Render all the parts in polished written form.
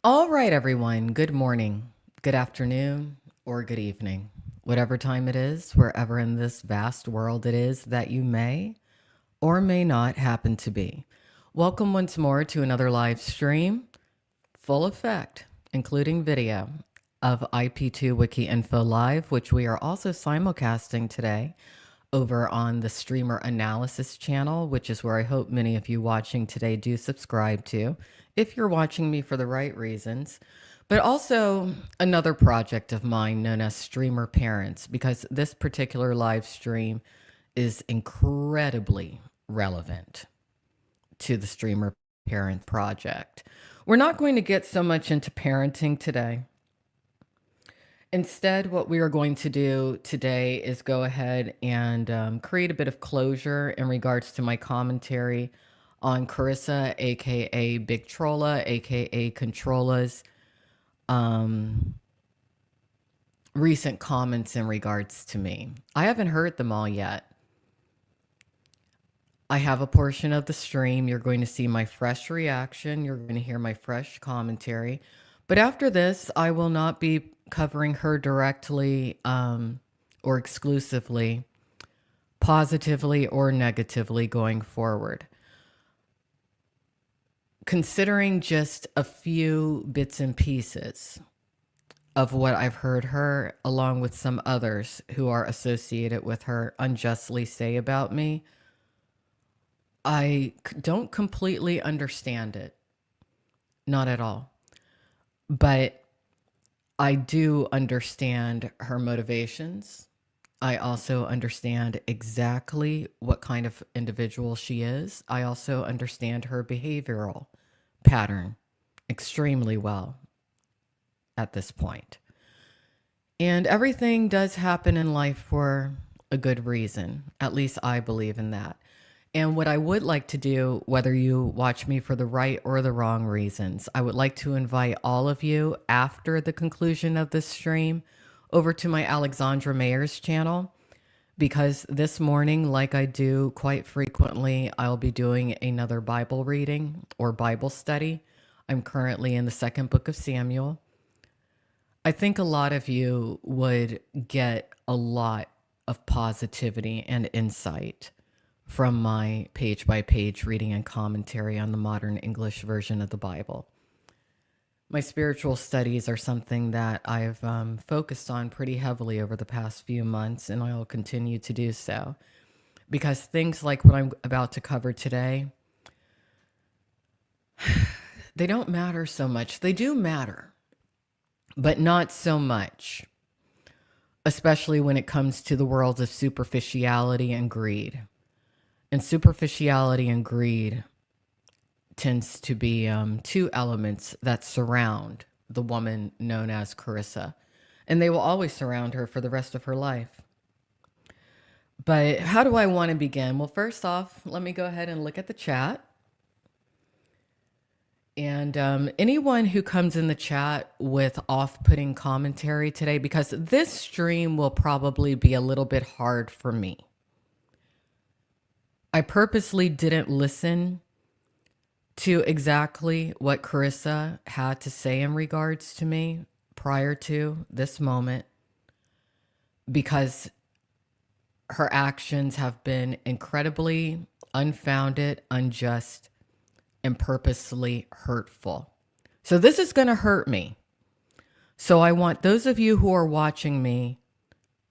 All right, everyone. Good morning, good afternoon, or good evening. Whatever time it is, wherever in this vast world it is that you may or may not happen to be. Welcome once more to another live stream, full effect, including video of IP2 Wiki Info Live, which we are also simulcasting today over on the Streamer Analysis channel, which is where I hope many of you watching today do subscribe to, if you're watching me for the right reasons. But also another project of mine known as StreamerParents, because this particular live stream is incredibly relevant to the Streamer Parent project. We're not going to get so much into parenting today. Instead, what we are going to do today is go ahead and create a bit of closure in regards to my commentary on Kerissa, aka BigTrolla, aka Controlla's recent comments in regards to me. I haven't heard them all yet. I have a portion of the stream. You're going to see my fresh reaction. You're going to hear my fresh commentary. But after this, I will not be covering her directly or exclusively, positively or negatively going forward. Considering just a few bits and pieces of what I've heard her, along with some others who are associated with her, unjustly say about me, I don't completely understand it. Not at all. But I do understand her motivations. I also understand exactly what kind of individual she is. I also understand her behavioral pattern extremely well at this point. And everything does happen in life for a good reason. At least I believe in that. And what I would like to do, whether you watch me for the right or the wrong reasons, I would like to invite all of you after the conclusion of this stream over to my Alexandra Mayer's channel, because this morning, like I do quite frequently, I'll be doing another Bible reading or Bible study. I'm currently in the second book of Samuel. I think a lot of you would get a lot of positivity and insight from my page-by-page reading and commentary on the modern English version of the Bible. My spiritual studies are something that I've focused on pretty heavily over the past few months, and I will continue to do so. Because things like what I'm about to cover today, they don't matter so much. They do matter, but not so much, especially when it comes to the world of superficiality and greed. And superficiality and greed tends to be two elements that surround the woman known as Kerissa. And they will always surround her for the rest of her life. But how do I want to begin? Well, first off, let me go ahead and look at the chat. And anyone who comes in the chat with off-putting commentary today, because this stream will probably be a little bit hard for me. I purposely didn't listen to exactly what Kerissa had to say in regards to me prior to this moment, because her actions have been incredibly unfounded, unjust, and purposely hurtful. So this is going to hurt me. So I want those of you who are watching me,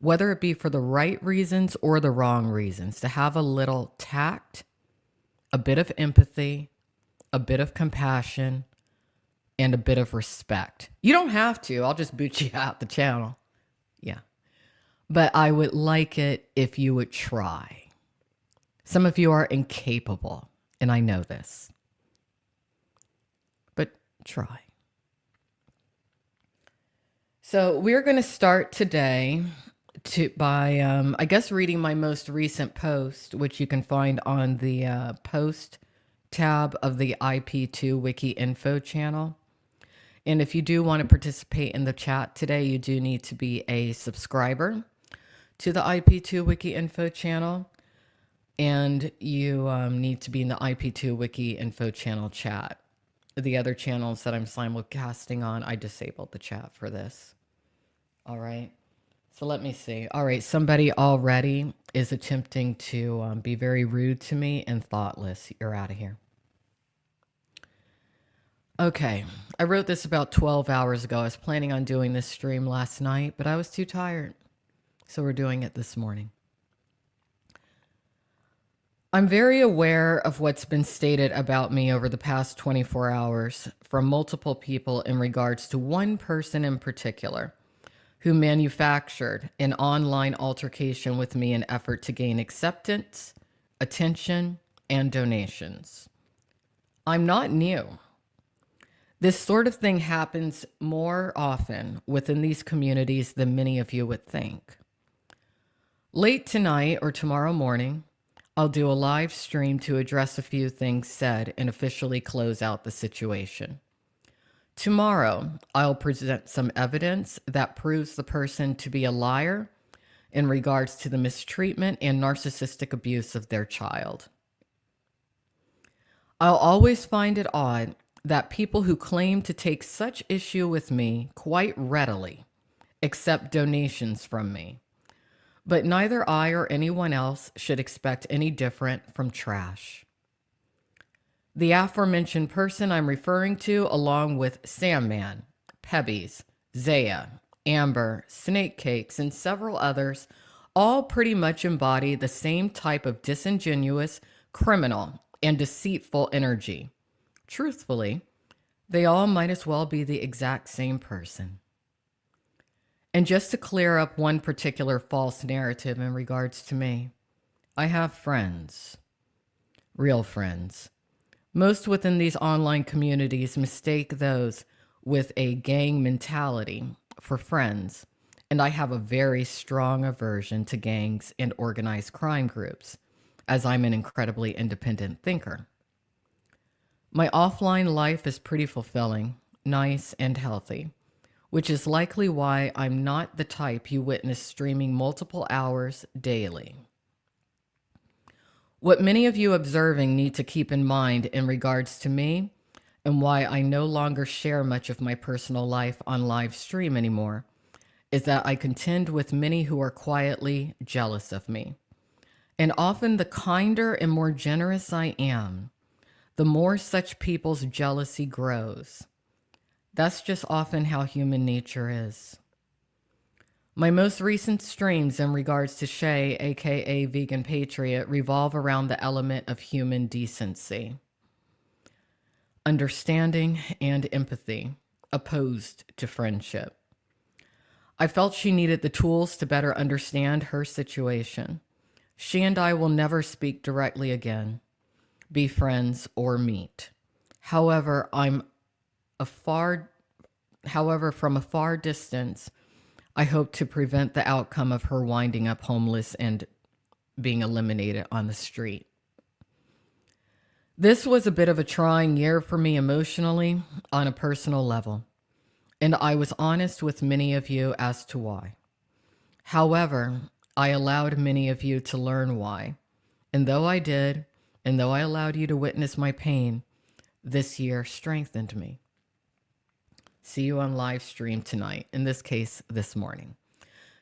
whether it be for the right reasons or the wrong reasons, to have a little tact, a bit of empathy, a bit of compassion, and a bit of respect. You don't have to. I'll just boot you out the channel. Yeah. But I would like it if you would try. Some of you are incapable, and I know this. But try. So we're going to start today by, I guess, reading my most recent post, which you can find on the post tab of the IP2 Wiki Info channel. And if you do want to participate in the chat today, you do need to be a subscriber to the IP2 Wiki Info channel. And you need to be in the IP2 Wiki Info channel chat. the other channels that I'm simulcasting on, I disabled the chat for this. All right. So let me see. All right. Somebody already is attempting to be very rude to me and thoughtless. You're out of here. Okay. I wrote this about 12 hours ago. I was planning on doing this stream last night, but I was too tired. So we're doing it this morning. I'm very aware of what's been stated about me over the past 24 hours from multiple people in regards to one person in particular who manufactured an online altercation with me in effort to gain acceptance, attention, and donations. I'm not new. This sort of thing happens more often within these communities than many of you would think. Late tonight or tomorrow morning, I'll do a live stream to address a few things said and officially close out the situation. Tomorrow, I'll present some evidence that proves the person to be a liar in regards to the mistreatment and narcissistic abuse of their child. I'll always find it odd that people who claim to take such issue with me quite readily accept donations from me. But neither I or anyone else should expect any different from trash. The aforementioned person I'm referring to, along with Sandman, Pebbies, Zaya, Amber, Snake Cakes, and several others, all pretty much embody the same type of disingenuous, criminal, and deceitful energy. Truthfully, they all might as well be the exact same person. And just to clear up one particular false narrative in regards to me, I have friends, real friends. Most within these online communities mistake those with a gang mentality for friends, and I have a very strong aversion to gangs and organized crime groups, as I'm an incredibly independent thinker. My offline life is pretty fulfilling, nice, and healthy, which is likely why I'm not the type you witness streaming multiple hours daily. What many of you observing need to keep in mind in regards to me and why I no longer share much of my personal life on live stream anymore is that I contend with many who are quietly jealous of me. And often the kinder and more generous I am, the more such people's jealousy grows. That's just often how human nature is. My most recent streams in regards to Shay, aka Vegan Patriot, revolve around the element of human decency, understanding, and empathy, opposed to friendship. I felt she needed the tools to better understand her situation. She and I will never speak directly again, be friends, or meet. However, from a far distance, I hope to prevent the outcome of her winding up homeless and being eliminated on the street. This was a bit of a trying year for me emotionally on a personal level, and I was honest with many of you as to why. However, I allowed many of you to learn why, and though I did, and though I allowed you to witness my pain, this year strengthened me. See you on live stream tonight, in this case, this morning.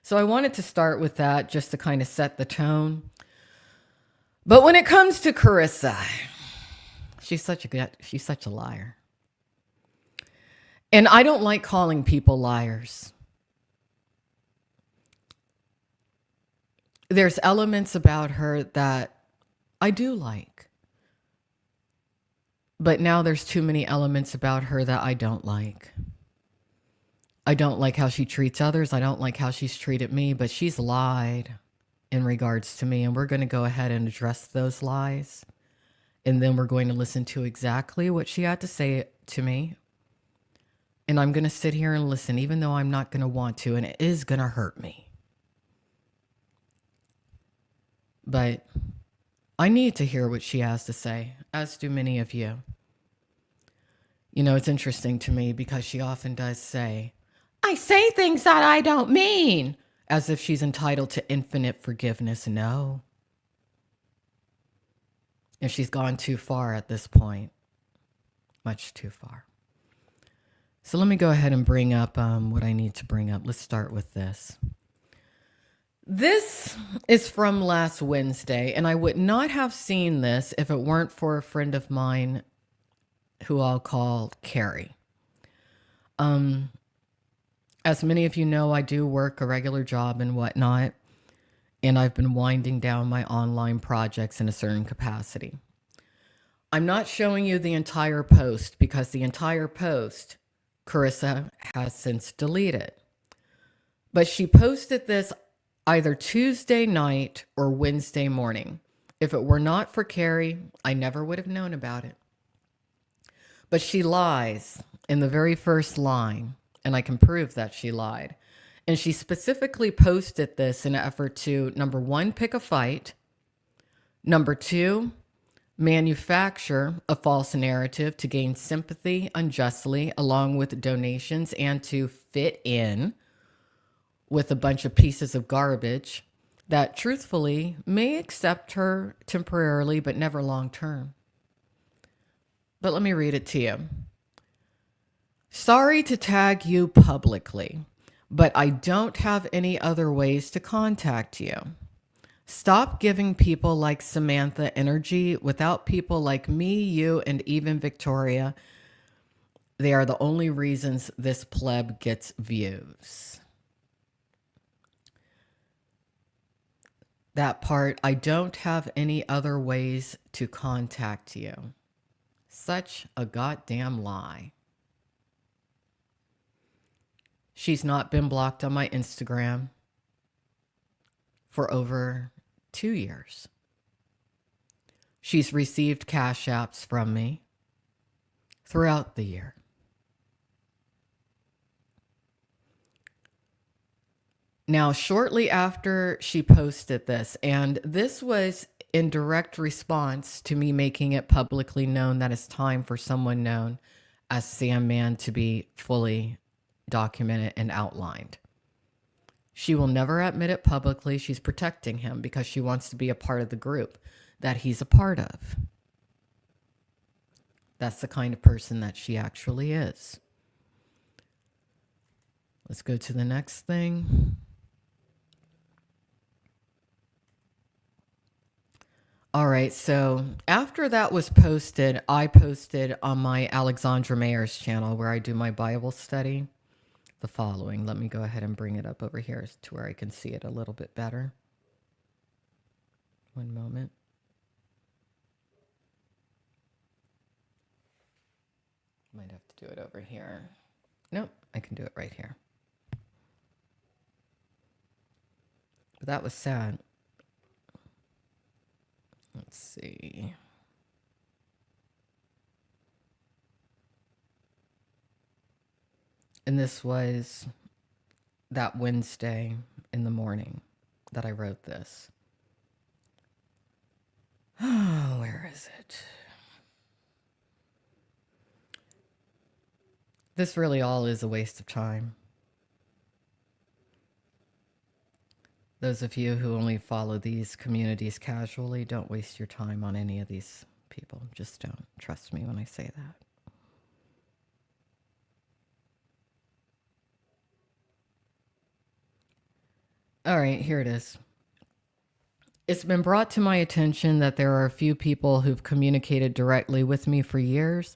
So I wanted to start with that just to kind of set the tone. But when it comes to Kerissa, she's such a liar. And I don't like calling people liars. There's elements about her that I do like. But now there's too many elements about her that I don't like. I don't like how she treats others. I don't like how she's treated me, but she's lied in regards to me. And we're going to go ahead and address those lies. And then we're going to listen to exactly what she had to say to me. And I'm going to sit here and listen, even though I'm not going to want to, and it is going to hurt me. But I need to hear what she has to say, as do many of you. You know, it's interesting to me because she often does say, I say things that I don't mean, as if she's entitled to infinite forgiveness. No. And she's gone too far at this point. much too far. So let me go ahead and bring up what I need to bring up. Let's start with this. This is from last Wednesday, and I would not have seen this if it weren't for a friend of mine who I'll call Carrie. As many of you know, I do work a regular job and whatnot, and I've been winding down my online projects in a certain capacity. I'm not showing you the entire post because the entire post Kerissa has since deleted. But she posted this either Tuesday night or Wednesday morning. If it were not for Carrie, I never would have known about it. But she lies in the very first line, and I can prove that she lied. And she specifically posted this in an effort to, number one, pick a fight. Number two, manufacture a false narrative to gain sympathy unjustly, along with donations, and to fit in with a bunch of pieces of garbage that truthfully may accept her temporarily, but never long term. But let me read it to you. Sorry to tag you publicly, but I don't have any other ways to contact you. Stop giving people like Samantha energy. Without people like me, you, and even Victoria, they are the only reasons this pleb gets views. That part, I don't have any other ways to contact you. Such a goddamn lie. She's not been blocked on my Instagram for over 2 years. She's received cash apps from me throughout the year. Now, shortly after she posted this, and this was in direct response to me making it publicly known that it's time for someone known as Sam Man to be fully documented and outlined. She will never admit it publicly. She's protecting him because she wants to be a part of the group that he's a part of. That's the kind of person that she actually is. Let's go to the next thing. All right, so after that was posted, I posted on my Alexandra Mayer's channel where I do my Bible study the following. Let me go ahead and bring it up over here to where I can see it a little bit better. One moment. Might have to do it over here. Nope, I can do it right here. But that was sad. Let's see. And this was that Wednesday in the morning that I wrote this. Oh, where is it? This really all is a waste of time. Those of you who only follow these communities casually, don't waste your time on any of these people. Just don't. Trust me when I say that. All right, here it is. It's been brought to my attention that there are a few people who've communicated directly with me for years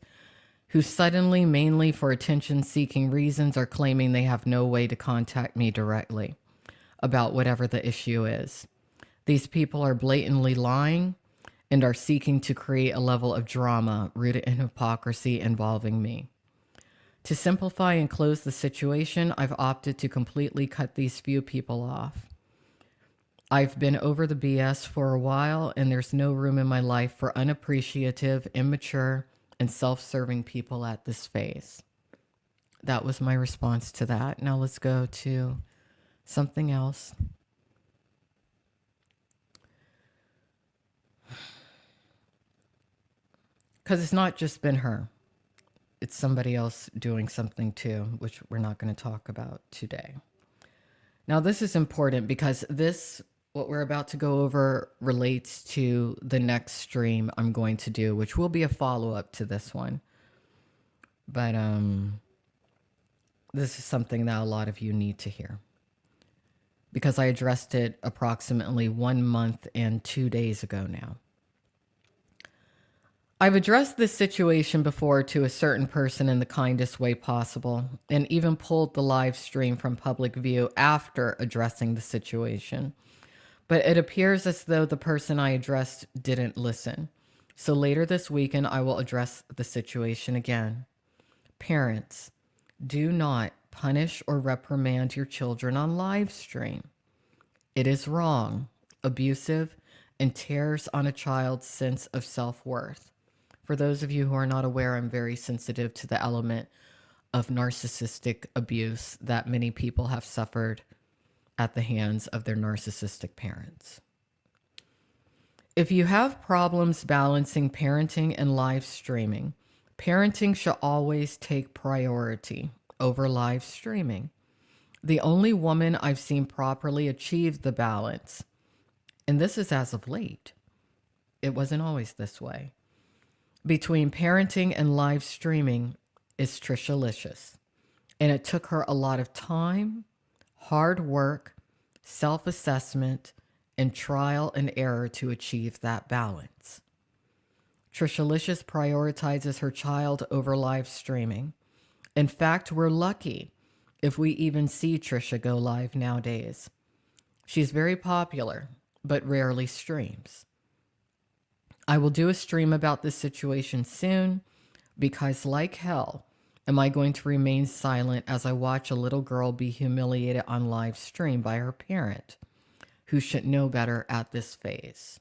who suddenly, mainly for attention-seeking reasons, are claiming they have no way to contact me directly about whatever the issue is. These people are blatantly lying and are seeking to create a level of drama rooted in hypocrisy involving me. To simplify and close the situation, I've opted to completely cut these few people off. I've been over the BS for a while, and there's no room in my life for unappreciative, immature, and self-serving people at this phase. That was my response to that. Now let's go to something else. Because it's not just been her. It's somebody else doing something too, which we're not going to talk about today. Now, this is important because this, what we're about to go over, relates to the next stream I'm going to do, which will be a follow-up to this one. but this is something that a lot of you need to hear because I addressed it approximately 1 month and 2 days ago now. I've addressed this situation before to a certain person in the kindest way possible and even pulled the live stream from public view after addressing the situation. But it appears as though the person I addressed didn't listen. So later this weekend, I will address the situation again. Parents, do not punish or reprimand your children on live stream. It is wrong, abusive, and tears on a child's sense of self-worth. For those of you who are not aware, I'm very sensitive to the element of narcissistic abuse that many people have suffered at the hands of their narcissistic parents. If you have problems balancing parenting and live streaming, parenting should always take priority over live streaming. The only woman I've seen properly achieve the balance, and this is as of late, it wasn't always this way, between parenting and live streaming is Trishalicious. And it took her a lot of time, hard work, self-assessment, and trial and error to achieve that balance. Trishalicious prioritizes her child over live streaming. In fact, we're lucky if we even see Trisha go live nowadays. She's very popular, but rarely streams. I will do a stream about this situation soon because, like hell, am I going to remain silent as I watch a little girl be humiliated on live stream by her parent, who should know better at this phase.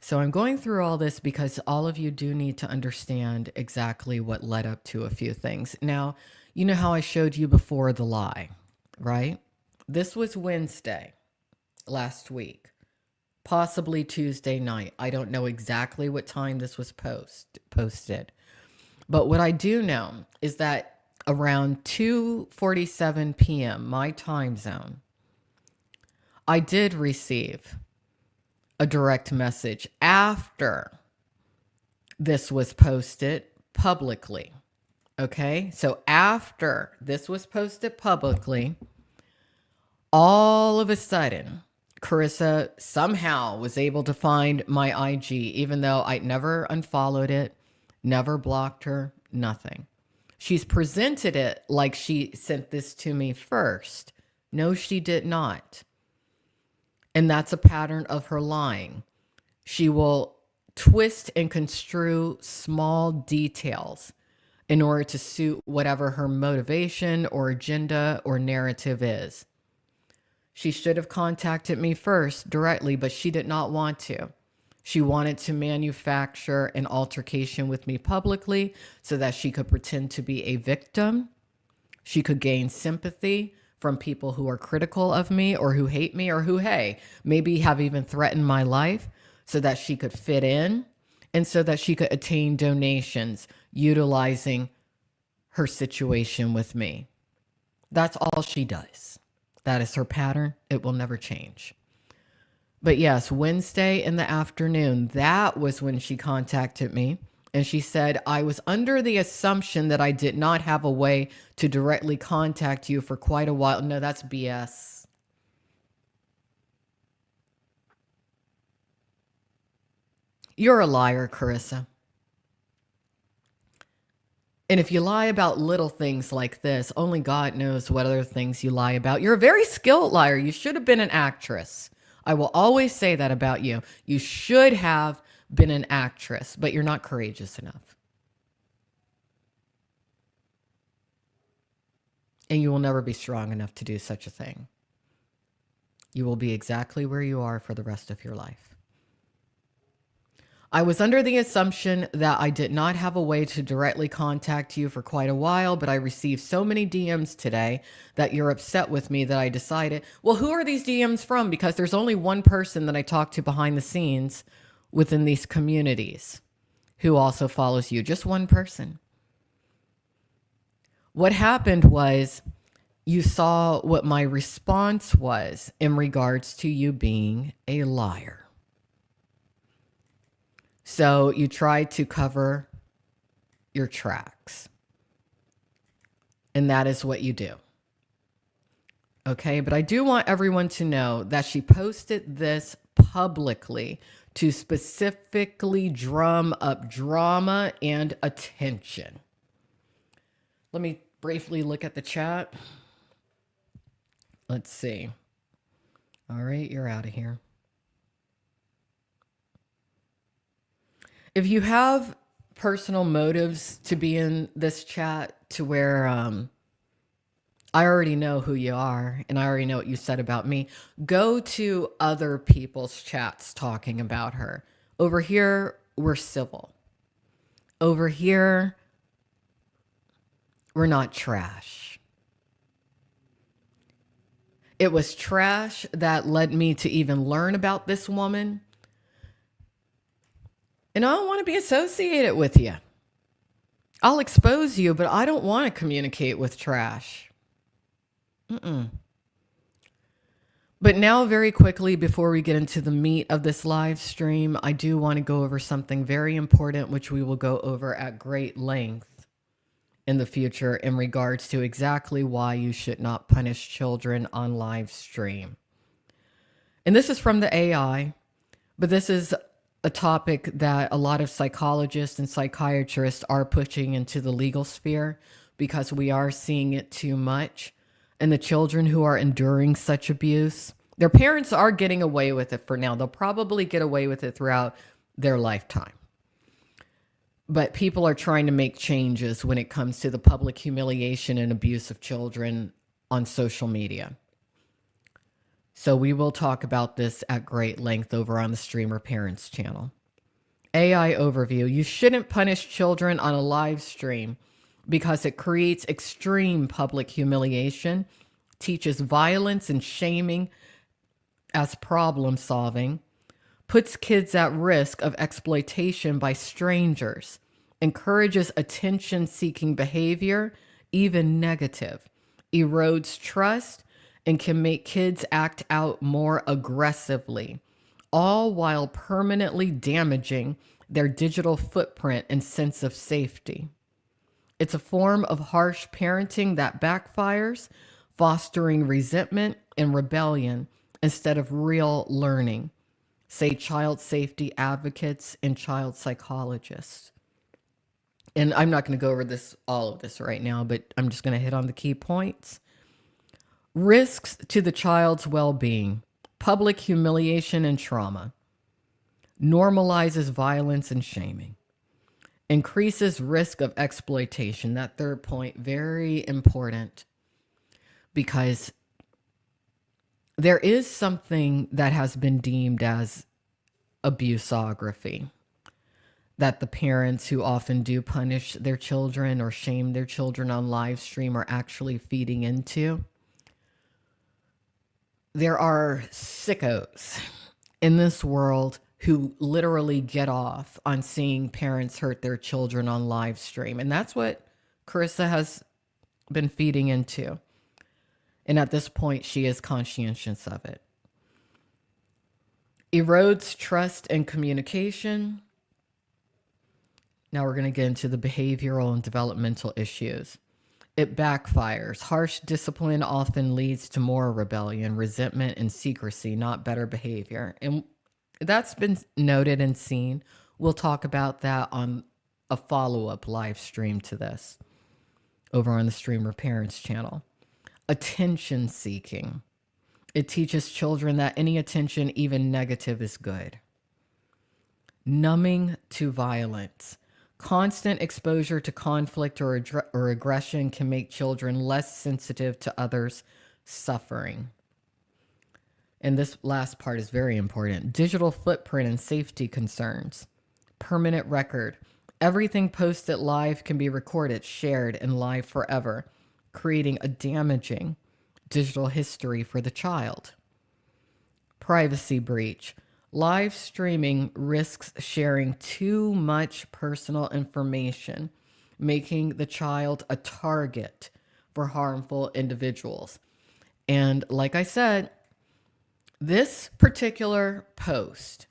So I'm going through all this because all of you do need to understand exactly what led up to a few things. Now, you know how I showed you before the lie, right? This was Wednesday last week. Possibly Tuesday night. I don't know exactly what time this was posted. But what I do know is that around 2:47 p.m., my time zone, I did receive a direct message after this was posted publicly. Okay? So after this was posted publicly, all of a sudden, Kerissa somehow was able to find my IG, even though I never unfollowed it, never blocked her, nothing. She's presented it like she sent this to me first. No, she did not. And that's a pattern of her lying. She will twist and construe small details in order to suit whatever her motivation or agenda or narrative is. She should have contacted me first directly, but she did not want to. She wanted to manufacture an altercation with me publicly so that she could pretend to be a victim. She could gain sympathy from people who are critical of me or who hate me or who, hey, maybe have even threatened my life so that she could fit in and so that she could attain donations utilizing her situation with me. That's all she does. That is her pattern. It will never change. But yes, Wednesday in the afternoon, that was when she contacted me. And she said, I was under the assumption that I did not have a way to directly contact you for quite a while. No, that's BS. You're a liar, Kerissa. And if you lie about little things like this, only God knows what other things you lie about. You're a very skilled liar. You should have been an actress. I will always say that about you. You should have been an actress, but you're not courageous enough. And you will never be strong enough to do such a thing. You will be exactly where you are for the rest of your life. I was under the assumption that I did not have a way to directly contact you for quite a while, but I received so many DMs today that you're upset with me that I decided, well, who are these DMs from? Because there's only one person that I talk to behind the scenes within these communities who also follows you. Just one person. What happened was you saw what my response was in regards to you being a liar. So you tried to cover your tracks. And that is what you do. Okay, but I do want everyone to know that she posted this publicly to specifically drum up drama and attention. Let me briefly look at the chat. Let's see. All right, you're out of here. If you have personal motives to be in this chat to where I already know who you are and I already know what you said about me, go to other people's chats talking about her. Over here, we're civil. Over here, we're not trash. It was trash that led me to even learn about this woman. And I don't want to be associated with you. I'll expose you, but I don't want to communicate with trash. But now, very quickly, before we get into the meat of this live stream, I do want to go over something very important, which we will go over at great length in the future in regards to exactly why you should not punish children on live stream. And this is from the AI, but this is a topic that a lot of psychologists and psychiatrists are pushing into the legal sphere because we are seeing it too much. And the children who are enduring such abuse, their parents are getting away with it for now. They'll probably get away with it throughout their lifetime. But people are trying to make changes when it comes to the public humiliation and abuse of children on social media. So we will talk about this at great length over on the StreamerParents channel. AI overview. You shouldn't punish children on a live stream because it creates extreme public humiliation, teaches violence and shaming as problem solving, puts kids at risk of exploitation by strangers, encourages attention-seeking behavior, even negative, erodes trust, and can make kids act out more aggressively, all while permanently damaging their digital footprint and sense of safety. It's a form of harsh parenting that backfires, fostering resentment and rebellion instead of real learning, say child safety advocates and child psychologists. And I'm not going to go over all of this right now, but I'm just going to hit on the key points. Risks to the child's well-being, public humiliation and trauma, normalizes violence and shaming, increases risk of exploitation. That third point, very important, because there is something that has been deemed as abusography, that the parents who often do punish their children or shame their children on live stream are actually feeding into. There are sickos in this world who literally get off on seeing parents hurt their children on live stream. And that's what Kerissa has been feeding into. And at this point, she is conscientious of it. Erodes trust and communication. Now we're going to get into the behavioral and developmental issues. It backfires. Harsh discipline often leads to more rebellion, resentment, and secrecy, not better behavior. And that's been noted and seen. We'll talk about that on a follow-up live stream to this over on the StreamerParents channel. Attention seeking. It teaches children that any attention, even negative, is good. Numbing to violence. Constant exposure to conflict or aggression can make children less sensitive to others' suffering. And this last part is very important. Digital footprint and safety concerns. Permanent record. Everything posted live can be recorded, shared, and live forever, creating a damaging digital history for the child. Privacy breach. Live streaming risks sharing too much personal information, making the child a target for harmful individuals. And like I said, this particular post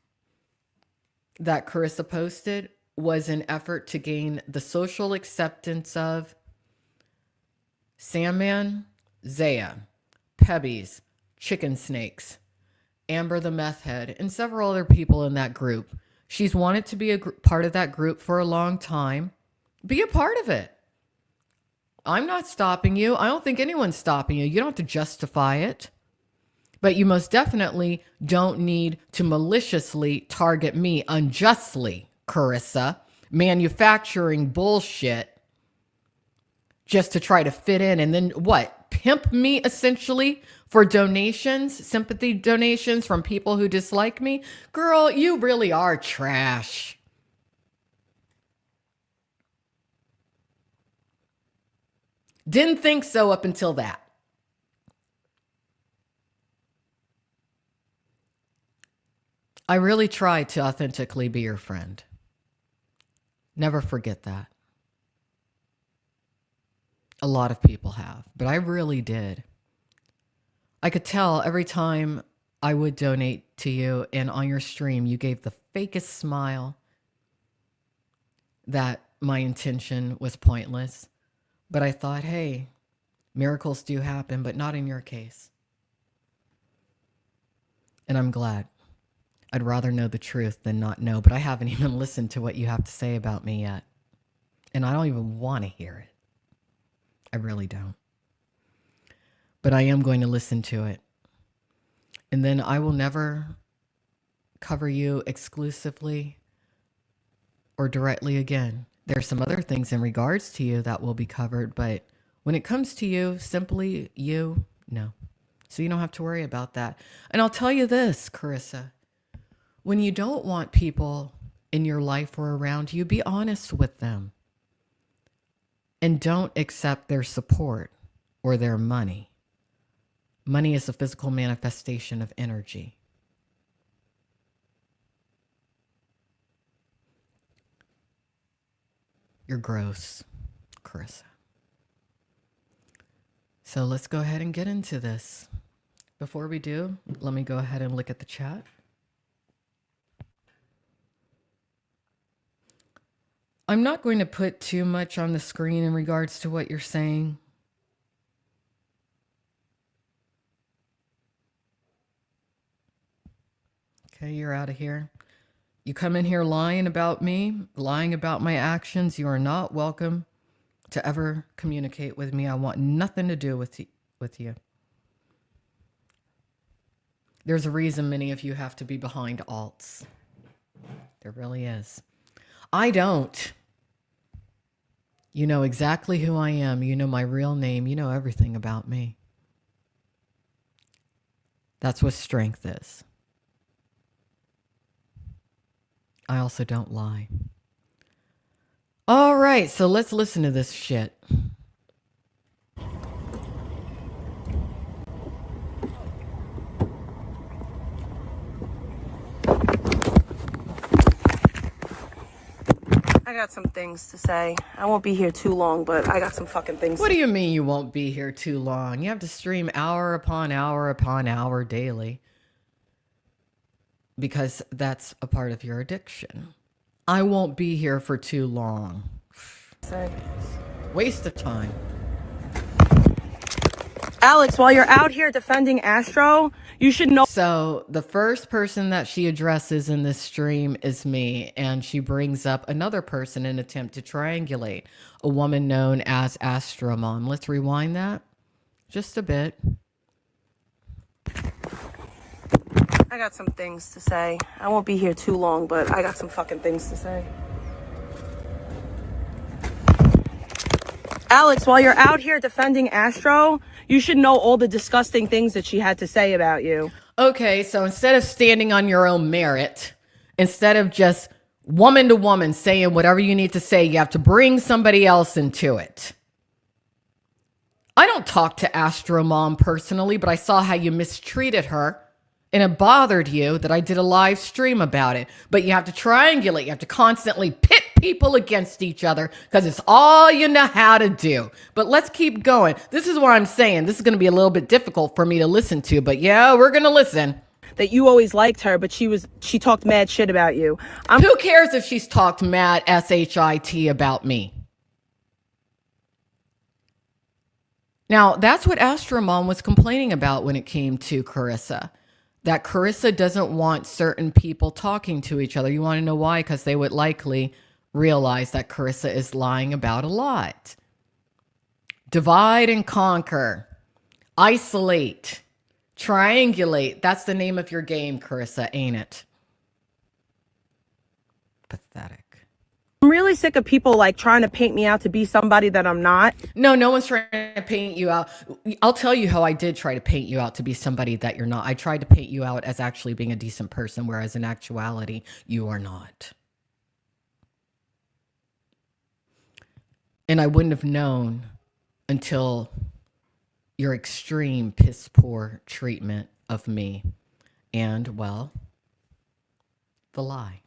that Kerissa posted was an effort to gain the social acceptance of Sandman, Zaya, Pebbies, Chicken Snakes, Amber the Meth Head, and several other people in that group. She's wanted to be a part of that group for a long time. Be a part of it. I'm not stopping you. I don't think anyone's stopping you. You don't have to justify it. But you most definitely don't need to maliciously target me unjustly, Kerissa, manufacturing bullshit just to try to fit in. And then what? Pimp me essentially for donations, sympathy donations from people who dislike me? Girl, you really are trash. Didn't think so up until that. I really tried to authentically be your friend. Never forget that. A lot of people have, but I really did. I could tell every time I would donate to you and on your stream, you gave the fakest smile that my intention was pointless. But I thought, hey, miracles do happen, but not in your case. And I'm glad. I'd rather know the truth than not know, but I haven't even listened to what you have to say about me yet. And I don't even want to hear it. I really don't. But I am going to listen to it. And then I will never cover you exclusively or directly again. There's some other things in regards to you that will be covered, but when it comes to you, simply you, no. So you don't have to worry about that. And I'll tell you this, Kerissa. When you don't want people in your life or around you, be honest with them. And don't accept their support or their money. Money is a physical manifestation of energy. You're gross, Kerissa. So let's go ahead and get into this. Before we do, let me go ahead and look at the chat. I'm not going to put too much on the screen in regards to what you're saying. Okay, you're out of here. You come in here lying about me, lying about my actions. You are not welcome to ever communicate with me. I want nothing to do with you. There's a reason many of you have to be behind alts. There really is. I don't. You know exactly who I am. You know my real name. You know everything about me. That's what strength is. I also don't lie. All right, so let's listen to this shit. I got some things to say. I won't be here too long, but I got some fucking things. What do you mean you won't be here too long? You have to stream hour upon hour upon hour daily because that's a part of your addiction. I won't be here for too long. Say. Waste of time. Alex, while you're out here defending Astro, you should know. So the first person that she addresses in this stream is me, and she brings up another person in an attempt to triangulate, a woman known as Astro Mom. Let's rewind that just a bit. I got some things to say. I won't be here too long, but I got some fucking things to say. Alex, while you're out here defending Astro, you should know all the disgusting things that she had to say about you. Okay, so instead of standing on your own merit, instead of just woman to woman saying whatever you need to say, you have to bring somebody else into it. I don't talk to Astro Mom personally, but I saw how you mistreated her. And it bothered you that I did a live stream about it. But you have to triangulate. You have to constantly pit people against each other because it's all you know how to do. But let's keep going. This is what I'm saying. This is going to be a little bit difficult for me to listen to. But yeah, we're going to listen. that you always liked her, but she talked mad shit about you. Who cares if she's talked mad shit about me? Now, that's what Astro Mom was complaining about when it came to Kerissa. That Kerissa doesn't want certain people talking to each other. You want to know why? Because they would likely realize that Kerissa is lying about a lot. Divide and conquer. Isolate. Triangulate. That's the name of your game, Kerissa, ain't it? Pathetic. I'm really sick of people like trying to paint me out to be somebody that I'm not. No, no one's trying to paint you out. I'll tell you how I did try to paint you out to be somebody that you're not. I tried to paint you out as actually being a decent person, whereas in actuality, you are not. And I wouldn't have known until your extreme piss poor treatment of me and, well, the lie.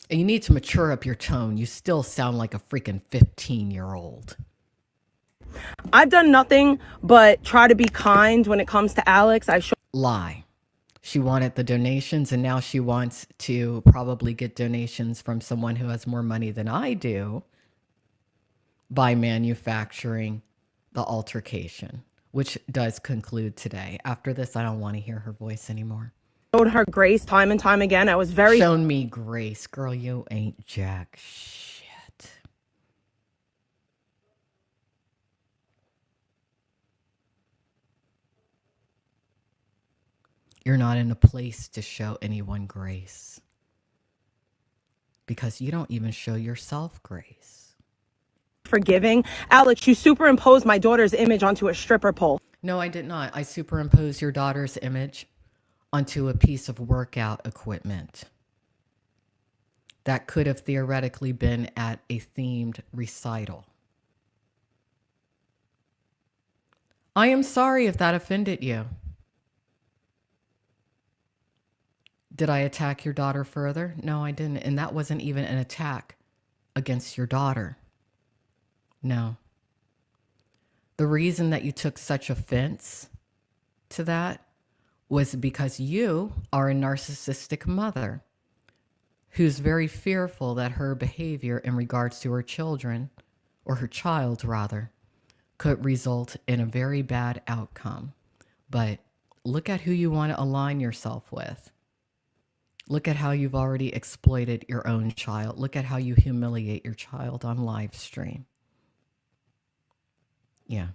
And you need to mature up your tone. You still sound like a freaking 15-year-old. I've done nothing but try to be kind when it comes to Alex. Lie. She wanted the donations, and now she wants to probably get donations from someone who has more money than I do by manufacturing the altercation, which does conclude today. After this, I don't want to hear her voice anymore. Showed her grace time and time again. I was very... Shown me grace. Girl, you ain't jack shit. You're not in a place to show anyone grace. Because you don't even show yourself grace. Forgiving. Alex, you superimposed my daughter's image onto a stripper pole. No, I did not. I superimposed your daughter's image onto a piece of workout equipment that could have theoretically been at a themed recital. I am sorry if that offended you. Did I attack your daughter further? No, I didn't. And that wasn't even an attack against your daughter. No. The reason that you took such offense to that was because you are a narcissistic mother who's very fearful that her behavior in regards to her children, or her child rather, could result in a very bad outcome. But look at who you want to align yourself with. Look at how you've already exploited your own child. Look at how you humiliate your child on live stream. Yeah.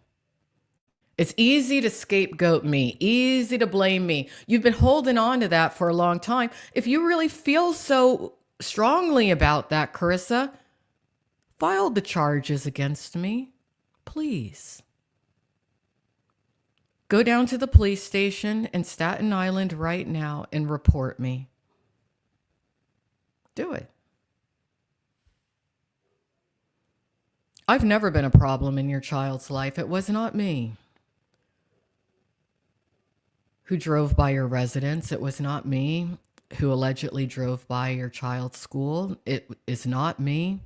It's easy to scapegoat me, easy to blame me. You've been holding on to that for a long time. If you really feel so strongly about that, Kerissa, file the charges against me, please. Go down to the police station in Staten Island right now and report me. Do it. I've never been a problem in your child's life. It was not me who drove by your residence. It was not me who allegedly drove by your child's school. It is not me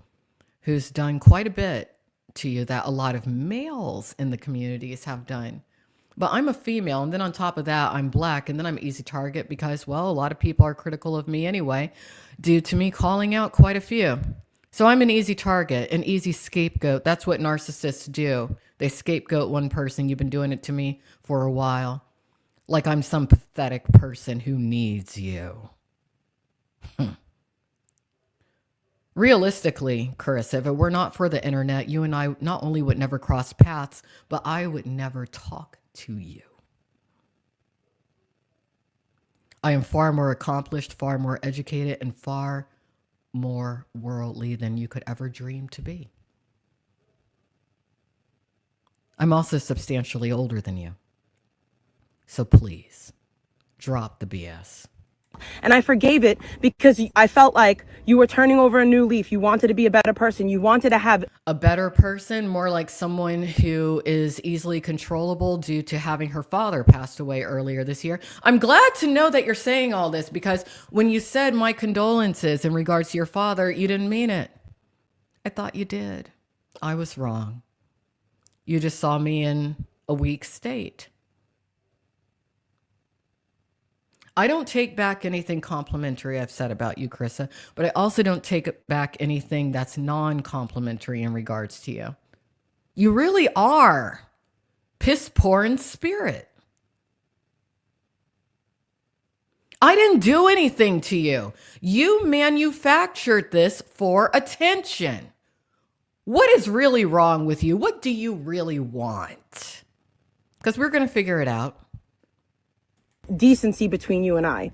who's done quite a bit to you that a lot of males in the communities have done. But I'm a female, and then on top of that, I'm black, and then I'm an easy target because, well, a lot of people are critical of me anyway, due to me calling out quite a few. So I'm an easy target, an easy scapegoat. That's what narcissists do. They scapegoat one person. You've been doing it to me for a while. Like I'm some pathetic person who needs you. Realistically, Kerissa, if it were not for the internet, you and I not only would never cross paths, but I would never talk to you. I am far more accomplished, far more educated, and far more worldly than you could ever dream to be. I'm also substantially older than you. So please, drop the BS. And I forgave it because I felt like you were turning over a new leaf. You wanted to be a better person. You wanted to have a better person, more like someone who is easily controllable due to having her father passed away earlier this year. I'm glad to know that you're saying all this because when you said my condolences in regards to your father, you didn't mean it. I thought you did. I was wrong. You just saw me in a weak state. I don't take back anything complimentary I've said about you, Kerissa, but I also don't take back anything that's non-complimentary in regards to you. You really are piss poor in spirit. I didn't do anything to you. You manufactured this for attention. What is really wrong with you? What do you really want? Because we're going to figure it out. Decency between you and I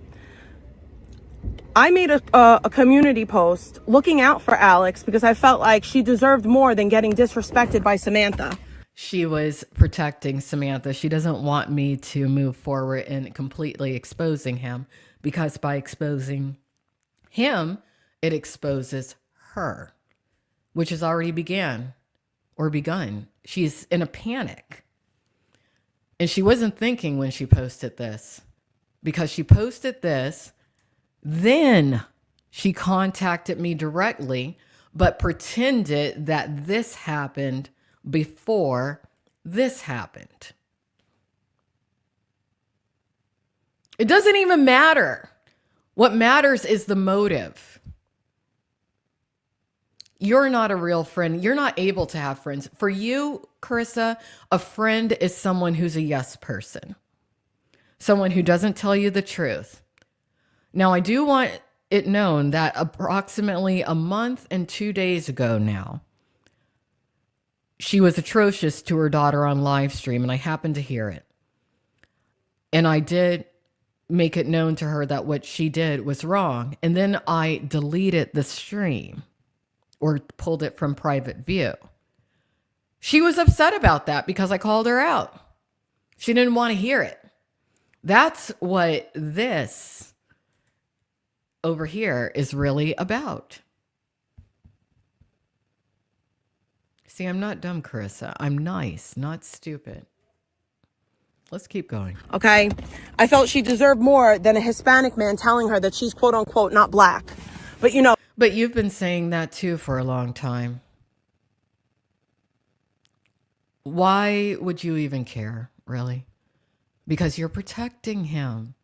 made a community post looking out for Alex because I felt like she deserved more than getting disrespected by Samantha. She was protecting Samantha. She doesn't want me to move forward in completely exposing him, because by exposing him, it exposes her, which has already begun. She's in a panic. And she wasn't thinking when she posted this, because she posted this, then she contacted me directly, but pretended that this happened before this happened. It doesn't even matter. What matters is the motive. You're not a real friend. You're not able to have friends. For you, Kerissa, a friend is someone who's a yes person. Someone who doesn't tell you the truth. Now, I do want it known that approximately a month and 2 days ago now, she was atrocious to her daughter on live stream, and I happened to hear it. And I did make it known to her that what she did was wrong. And then I deleted the stream or pulled it from private view. She was upset about that because I called her out. She didn't want to hear it. That's what this over here is really about. See, I'm not dumb, Kerissa. I'm nice, not stupid. Let's keep going. Okay? I felt she deserved more than a Hispanic man telling her that she's quote unquote not black. But you know. But you've been saying that too for a long time. Why would you even care, really? Because you're protecting him.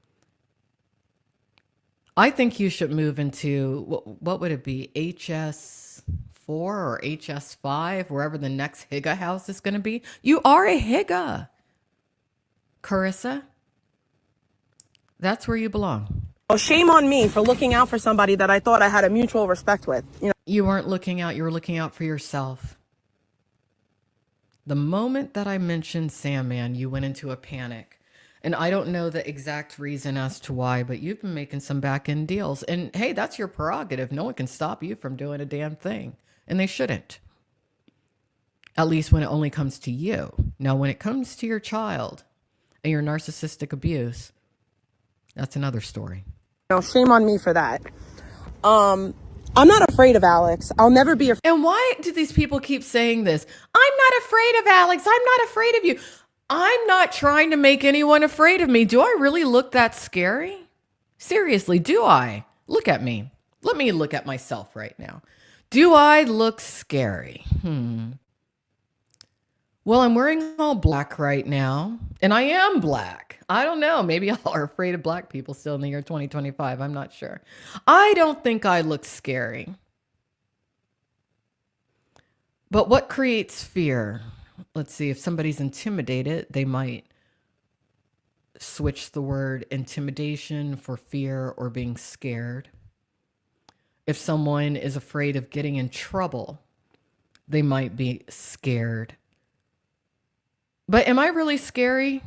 I think you should move into, what would it be, HS4 or HS5, wherever the next Higa house is going to be. You are a Higa, Kerissa. That's where you belong. Oh, shame on me for looking out for somebody that I thought I had a mutual respect with. You weren't looking out. You were looking out for yourself. The moment that I mentioned Sandman, you went into a panic. And I don't know the exact reason as to why, but you've been making some back-end deals. And hey, that's your prerogative. No one can stop you from doing a damn thing. And they shouldn't. At least when it only comes to you. Now, when it comes to your child and your narcissistic abuse, that's another story. Shame on me for that. I'm not afraid of Alex. I'll never be afraid. And why do these people keep saying this? I'm not afraid of Alex. I'm not afraid of you. I'm not trying to make anyone afraid of me. Do I really look that scary? Seriously, do I? Look at me. Let me look at myself right now. Do I look scary? Well, I'm wearing all black right now, and I am black. I don't know. Maybe y'all are afraid of black people still in the year 2025. I'm not sure. I don't think I look scary. But what creates fear? Let's see, if somebody's intimidated, they might switch the word intimidation for fear or being scared. If someone is afraid of getting in trouble, they might be scared. But am I really scary?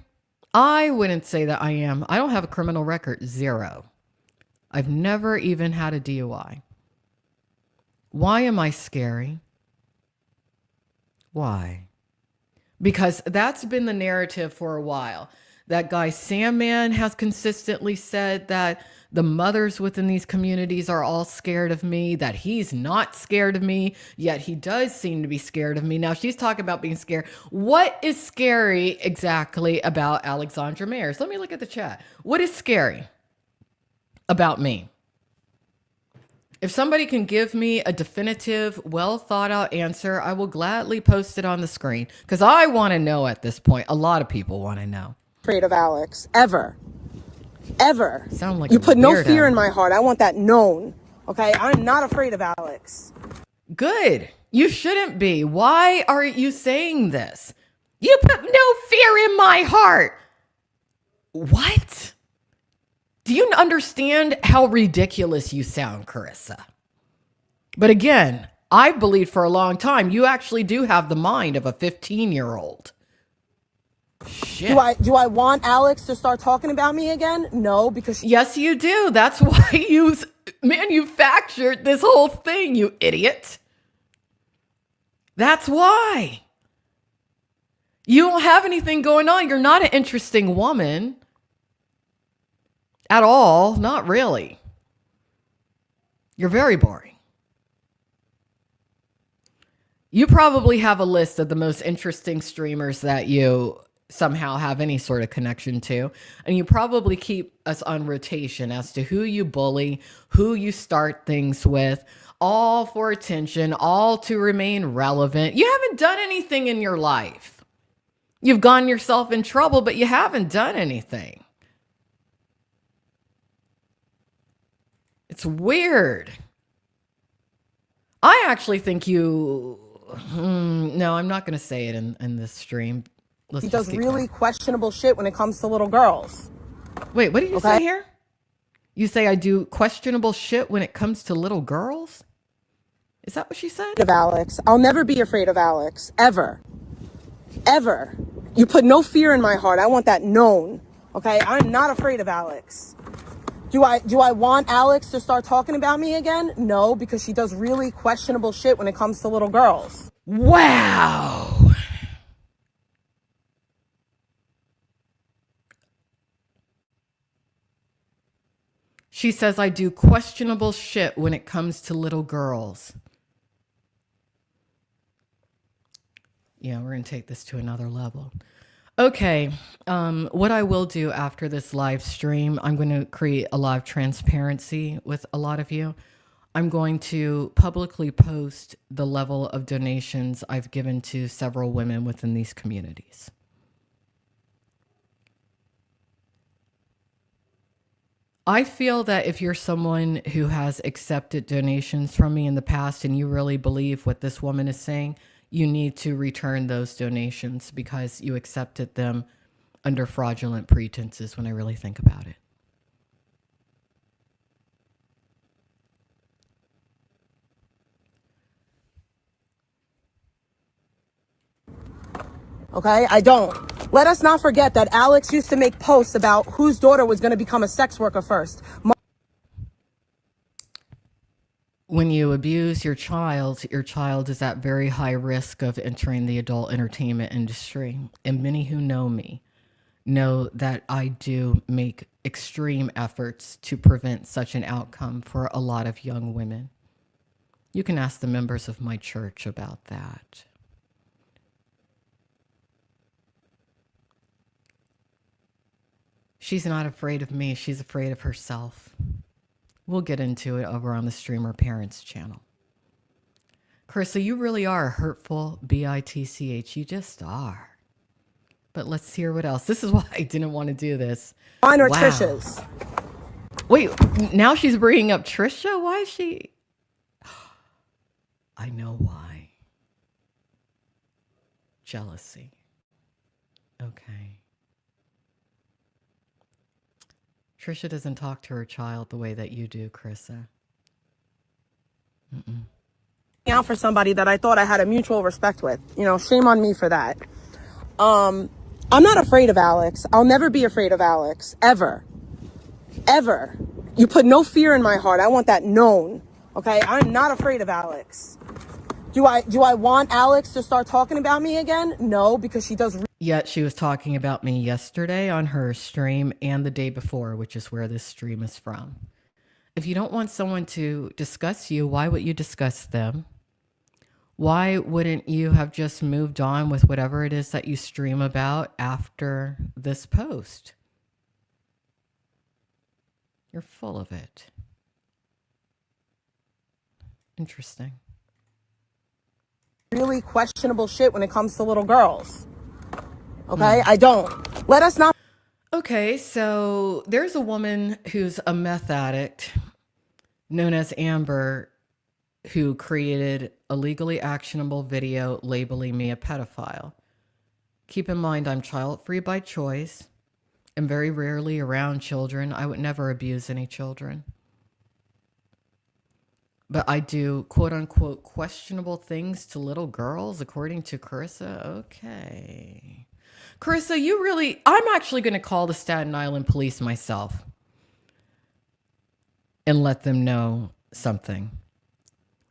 I wouldn't say that I am. I don't have a criminal record, 0. I've never even had a DUI. Why am I scary? Why? Because that's been the narrative for a while. That guy Sandman has consistently said that the mothers within these communities are all scared of me, that he's not scared of me, yet he does seem to be scared of me. Now she's talking about being scared. What is scary exactly about Alexandra Mayers? Let me look at the chat. What is scary about me? If somebody can give me a definitive, well thought out answer, I will gladly post it on the screen, because I want to know at this point. A lot of people want to know. Afraid of Alex, ever. Ever. Sound like You a put no fear weirdo. in my heart. I want that known. Okay? I'm not afraid of Alex. Good. You shouldn't be. Why are you saying this? You put no fear in my heart. What? Do you understand how ridiculous you sound, Kerissa? But again, I believed for a long time you actually do have the mind of a 15-year-old. Shit. Do I want Alex to start talking about me again? No, because Yes, you do. That's why you manufactured this whole thing, you idiot. That's why. You don't have anything going on. You're not an interesting woman at all. Not really. You're very boring. You probably have a list of the most interesting streamers that you somehow have any sort of connection to. And you probably keep us on rotation as to who you bully, who you start things with, all for attention, all to remain relevant. You haven't done anything in your life. You've gotten yourself in trouble, but you haven't done anything. It's weird. I actually think you... no, I'm not going to say it in this stream. he does really questionable shit when it comes to little girls. Wait, what did you say here? You say I do questionable shit when it comes to little girls? Is that what she said? Of Alex. I'll never be afraid of Alex. Ever. Ever. You put no fear in my heart. I want that known. Okay? I'm not afraid of Alex. Do I want Alex to start talking about me again? No, because she does really questionable shit when it comes to little girls. Wow. She says I do questionable shit when it comes to little girls. Yeah, we're going to take this to another level. Okay, what I will do after this live stream, I'm going to create a lot of transparency with a lot of you. I'm going to publicly post the level of donations I've given to several women within these communities. I feel that if you're someone who has accepted donations from me in the past and you really believe what this woman is saying, you need to return those donations because you accepted them under fraudulent pretenses when I really think about it. Okay? I don't. Let us not forget that Alex used to make posts about whose daughter was going to become a sex worker first. When you abuse your child is at very high risk of entering the adult entertainment industry. And many who know me know that I do make extreme efforts to prevent such an outcome for a lot of young women. You can ask the members of my church about that. She's not afraid of me. She's afraid of herself. We'll get into it over on the StreamerParents channel. Kerissa, you really are a hurtful bitch. You just are. But let's hear what else. This is why I didn't want to do this. Mine or Trisha's. Wait, now she's bringing up Trisha? Why is she... I know why. Jealousy. Okay. Trisha doesn't talk to her child the way that you do, Kerissa. Out for somebody that I thought I had a mutual respect with. You know, shame on me for that. I'm not afraid of Alex. I'll never be afraid of Alex. Ever. Ever. You put no fear in my heart. I want that known. Okay? I'm not afraid of Alex. Do I want Alex to start talking about me again? No, because she does... Yet she was talking about me yesterday on her stream and the day before, which is where this stream is from. If you don't want someone to discuss you, why would you discuss them? Why wouldn't you have just moved on with whatever it is that you stream about after this post? You're full of it. Interesting. Really questionable shit when it comes to little girls. Okay? I don't. Let us not... Okay. Okay, so there's a woman who's a meth addict known as Amber who created a legally actionable video labeling me a pedophile. Keep in mind, I'm child-free by choice. I'm very rarely around children. I would never abuse any children. But I do quote unquote questionable things to little girls, according to Kerissa. Okay. Kerissa, I'm actually going to call the Staten Island police myself and let them know something.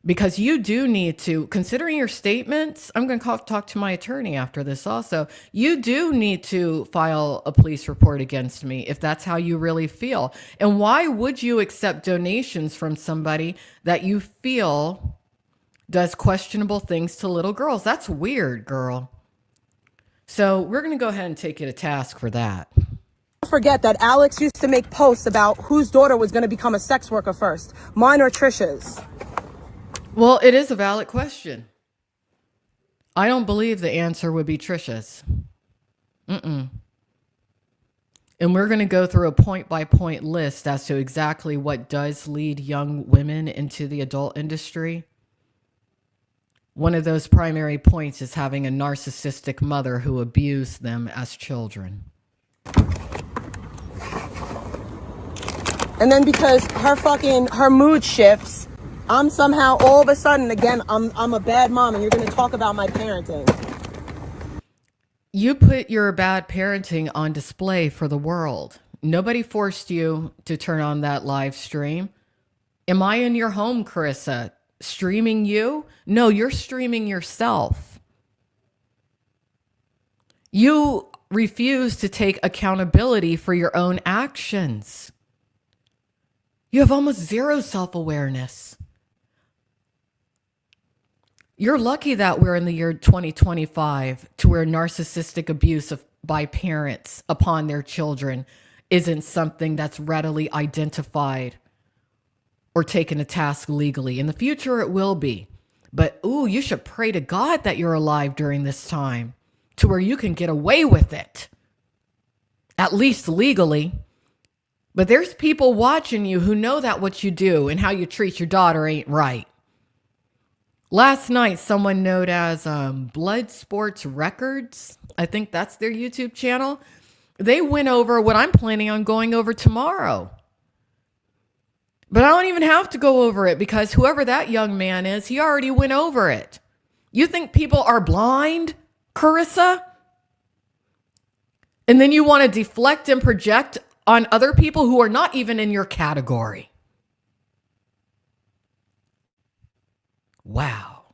Because you do need to, considering your statements, I'm going to talk to my attorney after this also. You do need to file a police report against me if that's how you really feel. And why would you accept donations from somebody that you feel does questionable things to little girls? That's weird, girl. So we're going to go ahead and take you to task for that. Don't forget that Alex used to make posts about whose daughter was going to become a sex worker first, mine or Trisha's. Well, it is a valid question. I don't believe the answer would be Trisha's. And we're going to go through a point-by-point list as to exactly what does lead young women into the adult industry. One of those primary points is having a narcissistic mother who abused them as children. And then because her mood shifts, I'm somehow all of a sudden, again, I'm a bad mom and you're going to talk about my parenting. You put your bad parenting on display for the world. Nobody forced you to turn on that live stream. Am I in your home, Kerissa, streaming you? No, you're streaming yourself. You refuse to take accountability for your own actions. You have almost zero self-awareness. You're lucky that we're in the year 2025 to where narcissistic abuse by parents upon their children isn't something that's readily identified or taken to task legally. In the future, it will be. But, you should pray to God that you're alive during this time to where you can get away with it, at least legally. But there's people watching you who know that what you do and how you treat your daughter ain't right. Last night, someone known as Blood Sports Records, I think that's their YouTube channel, they went over what I'm planning on going over tomorrow. But I don't even have to go over it because whoever that young man is, he already went over it. You think people are blind, Kerissa? And then you want to deflect and project on other people who are not even in your category. Wow.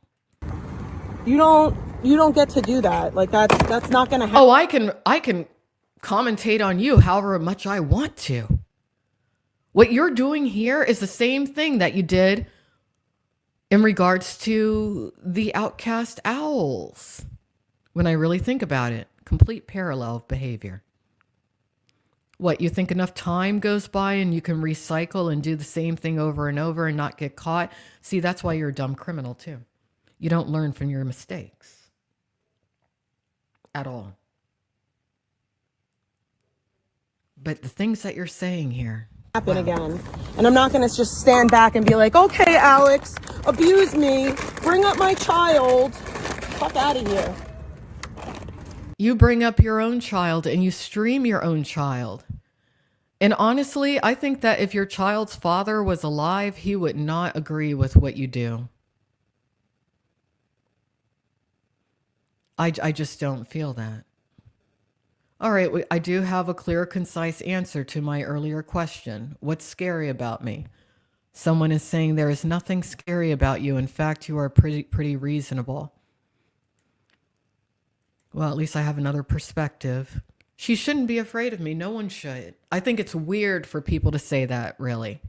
You don't get to do that. Like that's not going to happen. Oh, I can commentate on you however much I want to. What you're doing here is the same thing that you did in regards to the outcast owls. When I really think about it, complete parallel of behavior. What, you think enough time goes by and you can recycle and do the same thing over and over and not get caught? See, that's why you're a dumb criminal too. You don't learn from your mistakes at all. But the things that you're saying here happen again. And I'm not going to just stand back and be like, okay, Alex, abuse me, bring up my child. Fuck out of here. You bring up your own child and you stream your own child. And honestly, I think that if your child's father was alive, he would not agree with what you do. I just don't feel that. All right, I do have a clear, concise answer to my earlier question. What's scary about me? Someone is saying there is nothing scary about you. In fact, you are pretty reasonable. Well, at least I have another perspective. She shouldn't be afraid of me. No one should. I think it's weird for people to say that, really.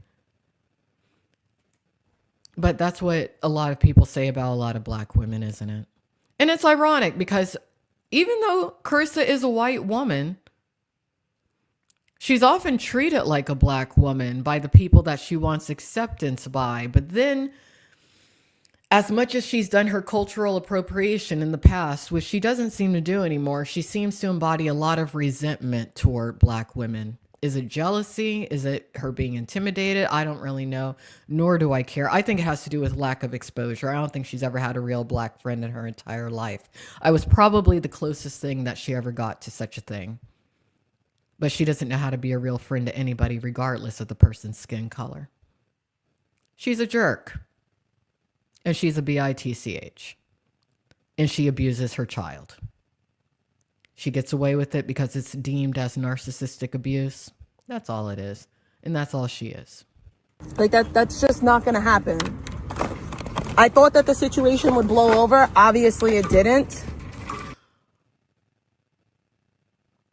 But that's what a lot of people say about a lot of black women, isn't it? And it's ironic because even though Kerissa is a white woman, she's often treated like a black woman by the people that she wants acceptance by. But then As much as she's done her cultural appropriation in the past, which she doesn't seem to do anymore, she seems to embody a lot of resentment toward Black women. Is it jealousy? Is it her being intimidated? I don't really know, nor do I care. I think it has to do with lack of exposure. I don't think she's ever had a real Black friend in her entire life. I was probably the closest thing that she ever got to such a thing. But she doesn't know how to be a real friend to anybody, regardless of the person's skin color. She's a jerk. And she's a bitch. And she abuses her child. She gets away with it because it's deemed as narcissistic abuse. That's all it is. And that's all she is. Like that's just not going to happen. I thought that the situation would blow over. Obviously it didn't.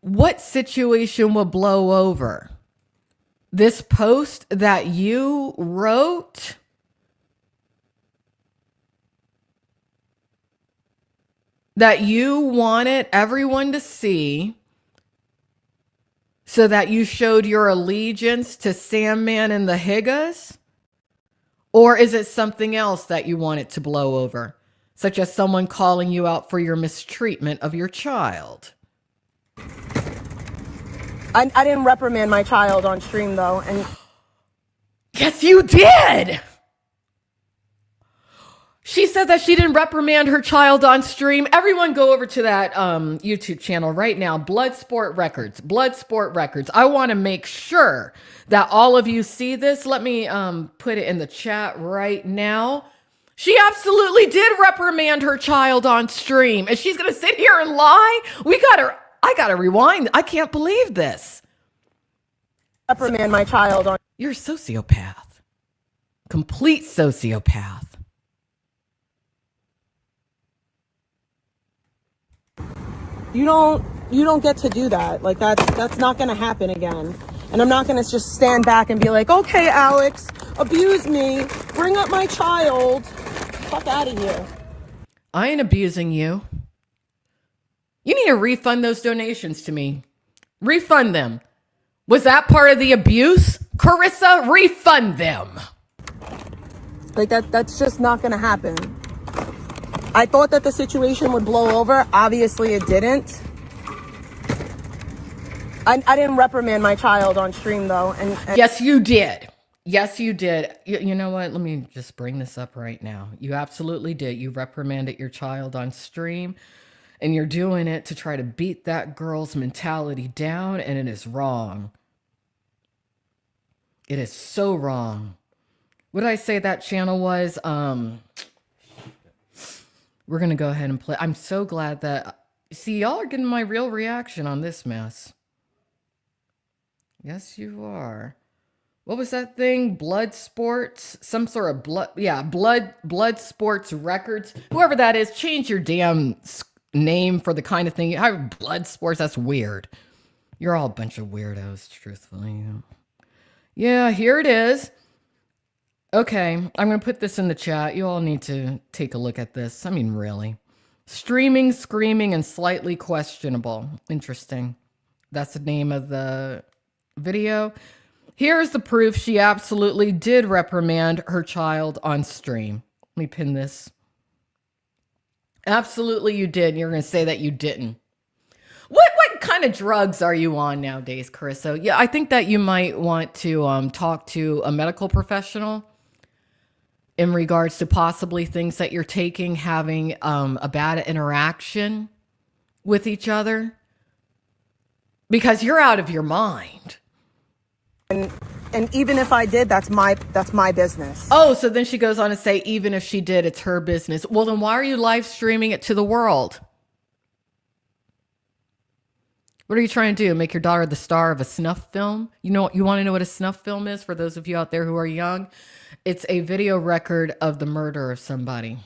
What situation will blow over? This post that you wrote? That you wanted everyone to see so that you showed your allegiance to Sandman and the Higgas? Or is it something else that you want it to blow over, such as someone calling you out for your mistreatment of your child? I didn't reprimand my child on stream, though. And yes, you did. She said that she didn't reprimand her child on stream. Everyone go over to that YouTube channel right now. Bloodsport Records. Bloodsport Records. I want to make sure that all of you see this. Let me put it in the chat right now. She absolutely did reprimand her child on stream. And she's going to sit here and lie? I got to rewind. I can't believe this. reprimand my child on. You're a sociopath. Complete sociopath. You don't get to do that. Like that's not going to happen again. And I'm not going to just stand back and be like, okay, Alex, abuse me, bring up my child. Fuck out of here. I ain't abusing you. You need to refund those donations to me. Refund them. Was that part of the abuse? Kerissa, refund them. Like that's just not going to happen. I thought that the situation would blow over. Obviously it didn't. I didn't reprimand my child on stream, though. And yes, you did. Yes, you did. You know what? Let me just bring this up right now. You absolutely did. You reprimanded your child on stream, and you're doing it to try to beat that girl's mentality down, and it is wrong. It is so wrong. What did I say that channel was? We're going to go ahead and play. I'm so glad that... See, y'all are getting my real reaction on this mess. Yes, you are. What was that thing? Blood Sports? Some sort of blood... Yeah, Blood Sports Records. Whoever that is, change your damn name for the kind of thing... Blood Sports, that's weird. You're all a bunch of weirdos, truthfully. Yeah, here it is. Okay, I'm going to put this in the chat. You all need to take a look at this. I mean, really. Streaming, screaming, and slightly questionable. Interesting. That's the name of the video. Here's the proof she absolutely did reprimand her child on stream. Let me pin this. Absolutely you did. You're going to say that you didn't. What kind of drugs are you on nowadays, Kerissa? Yeah, I think that you might want to talk to a medical professional in regards to possibly things that you're taking, having a bad interaction with each other, because you're out of your mind. And even if I did, that's my business. Oh, so then she goes on to say, even if she did, it's her business. Well, then why are you live streaming it to the world? What are you trying to do? Make your daughter the star of a snuff film? You want to know what a snuff film is for those of you out there who are young? It's a video record of the murder of somebody.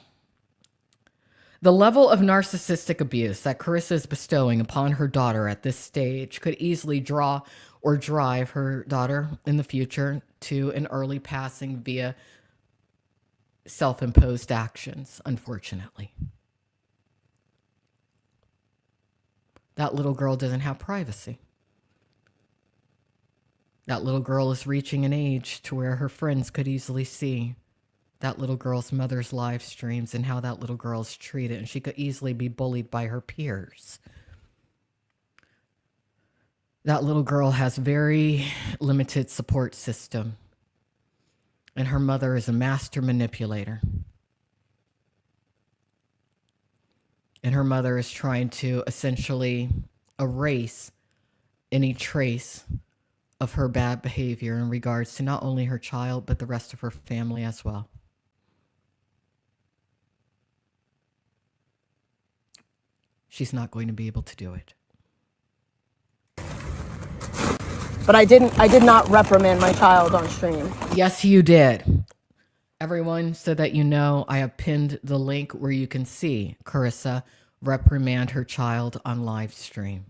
The level of narcissistic abuse that Kerissa is bestowing upon her daughter at this stage could easily draw or drive her daughter in the future to an early passing via self-imposed actions, unfortunately. That little girl doesn't have privacy. That little girl is reaching an age to where her friends could easily see that little girl's mother's live streams and how that little girl's treated, and she could easily be bullied by her peers. That little girl has very limited support system, and her mother is a master manipulator. And her mother is trying to essentially erase any trace of her bad behavior in regards to not only her child, but the rest of her family as well. She's not going to be able to do it. But I did not reprimand my child on stream. Yes, you did. Everyone, so that you know, I have pinned the link where you can see Kerissa reprimand her child on live stream.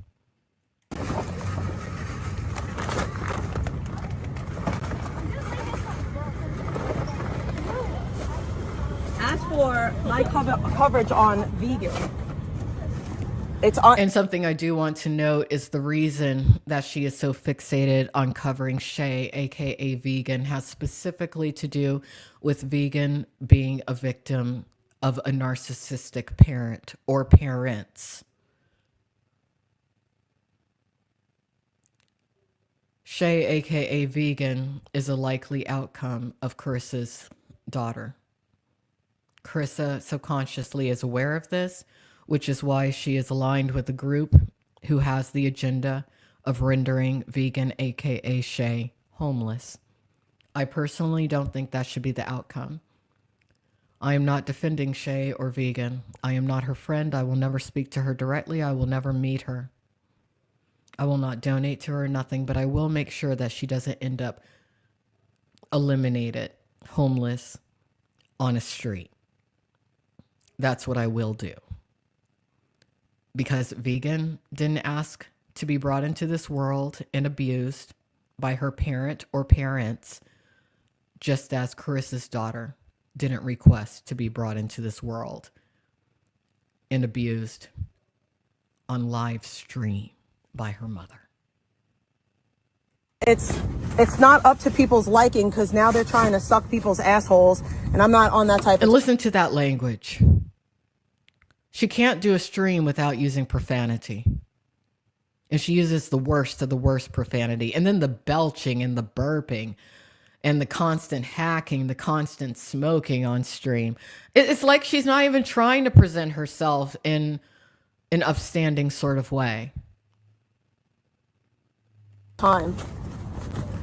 As for my coverage on vegan, it's on. And something I do want to note is the reason that she is so fixated on covering Shay, aka Vegan, has specifically to do with Vegan being a victim of a narcissistic parent or parents. Shay, aka Vegan, is a likely outcome of Kerissa's daughter. Kerissa subconsciously is aware of this, which is why she is aligned with a group who has the agenda of rendering Vegan, aka Shay, homeless. I personally don't think that should be the outcome. I am not defending Shay or Vegan. I am not her friend. I will never speak to her directly. I will never meet her. I will not donate to her or nothing, but I will make sure that she doesn't end up eliminated, homeless, on a street. That's what I will do. Because Vegan didn't ask to be brought into this world and abused by her parent or parents, just as Kerissa's daughter didn't request to be brought into this world and abused on live stream by her mother. It's not up to people's liking, because now they're trying to suck people's assholes, and I'm not on that type of. And listen to that language. She can't do a stream without using profanity. And she uses the worst of the worst profanity. And then the belching and the burping and the constant hacking, the constant smoking on stream. It's like she's not even trying to present herself in an upstanding sort of way. Time.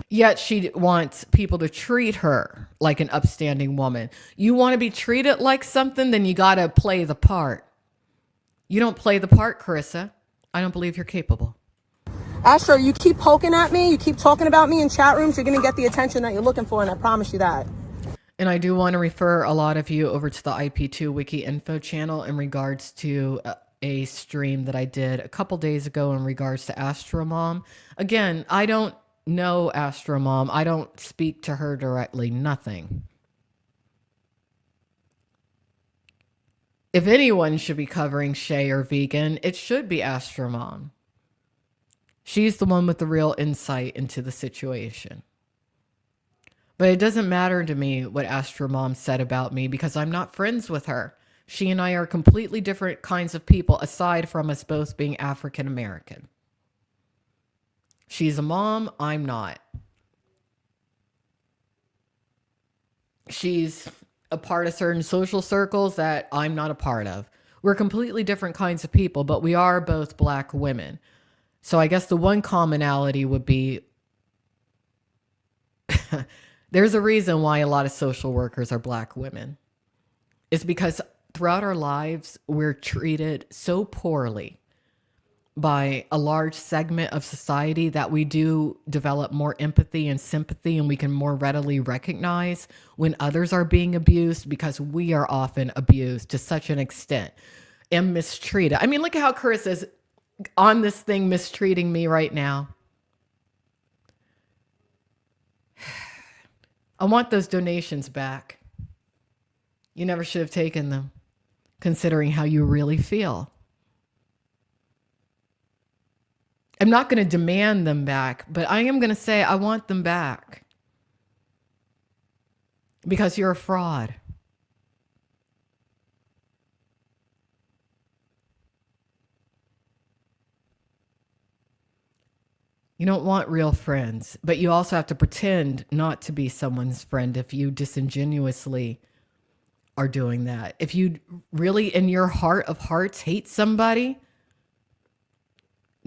Yet she wants people to treat her like an upstanding woman. You want to be treated like something, then you got to play the part. You don't play the part, Kerissa. I don't believe you're capable. Astro, you keep poking at me, you keep talking about me in chat rooms, you're going to get the attention that you're looking for, and I promise you that. And I do want to refer a lot of you over to the IP2 Wiki info channel in regards to a stream that I did a couple days ago in regards to Astro Mom. Again, I don't know Astro Mom. I don't speak to her directly, nothing. If anyone should be covering Shay or Vegan, it should be Astro Mom. She's the one with the real insight into the situation. But it doesn't matter to me what Astro Mom said about me, because I'm not friends with her. She and I are completely different kinds of people, aside from us both being African American. She's a mom, I'm not. She's a part of certain social circles that I'm not a part of. We're completely different kinds of people, but we are both Black women. So I guess the one commonality would be there's a reason why a lot of social workers are Black women. It's because throughout our lives, we're treated so poorly by a large segment of society that we do develop more empathy and sympathy, and we can more readily recognize when others are being abused, because we are often abused to such an extent and mistreated. I mean, look at how Kerissa is on this thing mistreating me right now. I want those donations back. You never should have taken them, considering how you really feel. I'm not going to demand them back, but I am going to say I want them back. Because you're a fraud. You don't want real friends, but you also have to pretend not to be someone's friend if you disingenuously are doing that. If you really, in your heart of hearts, hate somebody,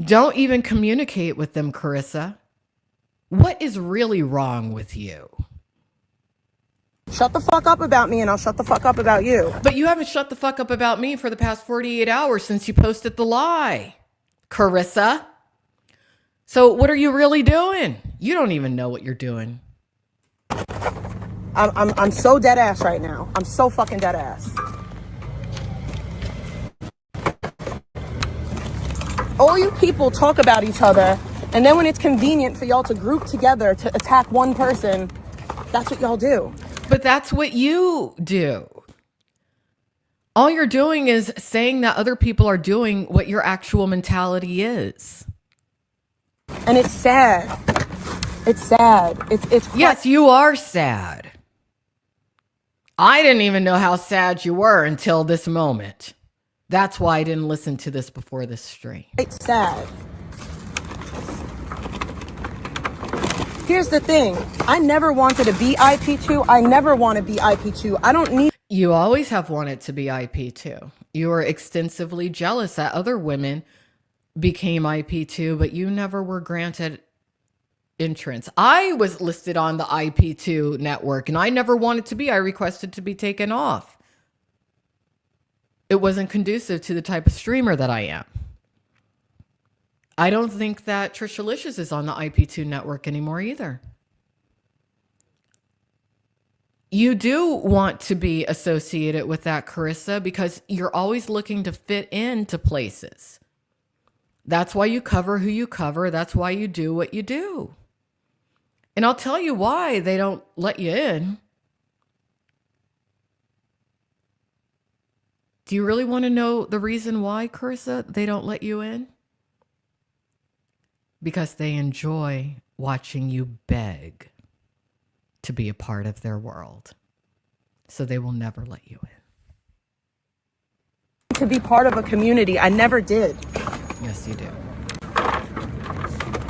don't even communicate with them, Kerissa. What is really wrong with you? Shut the fuck up about me and I'll shut the fuck up about you. But you haven't shut the fuck up about me for the past 48 hours since you posted the lie, Kerissa. So what are you really doing? You don't even know what you're doing. I'm so dead ass right now. I'm so fucking dead ass. All you people talk about each other, and then when it's convenient for y'all to group together to attack one person, that's what y'all do. But that's what you do. All you're doing is saying that other people are doing what your actual mentality is. And it's sad. It's sad. It's Yes, you are sad. I didn't even know how sad you were until this moment. That's why I didn't listen to this before this stream. It's sad. Here's the thing. I never wanted to be IP2. I never want to be IP2. I don't need... You always have wanted to be IP2. You were extensively jealous that other women became IP2, but you never were granted entrance. I was listed on the IP2 network and I never wanted to be. I requested to be taken off. It wasn't conducive to the type of streamer that I am. I don't think that Trishalicious is on the IP2 network anymore either. You do want to be associated with that, Kerissa, because you're always looking to fit into places. That's why you cover who you cover. That's why you do what you do. And I'll tell you why they don't let you in. Do you really want to know the reason why, Kerissa, they don't let you in? Because they enjoy watching you beg to be a part of their world. So they will never let you in. to be part of a community. I never did. Yes, you do.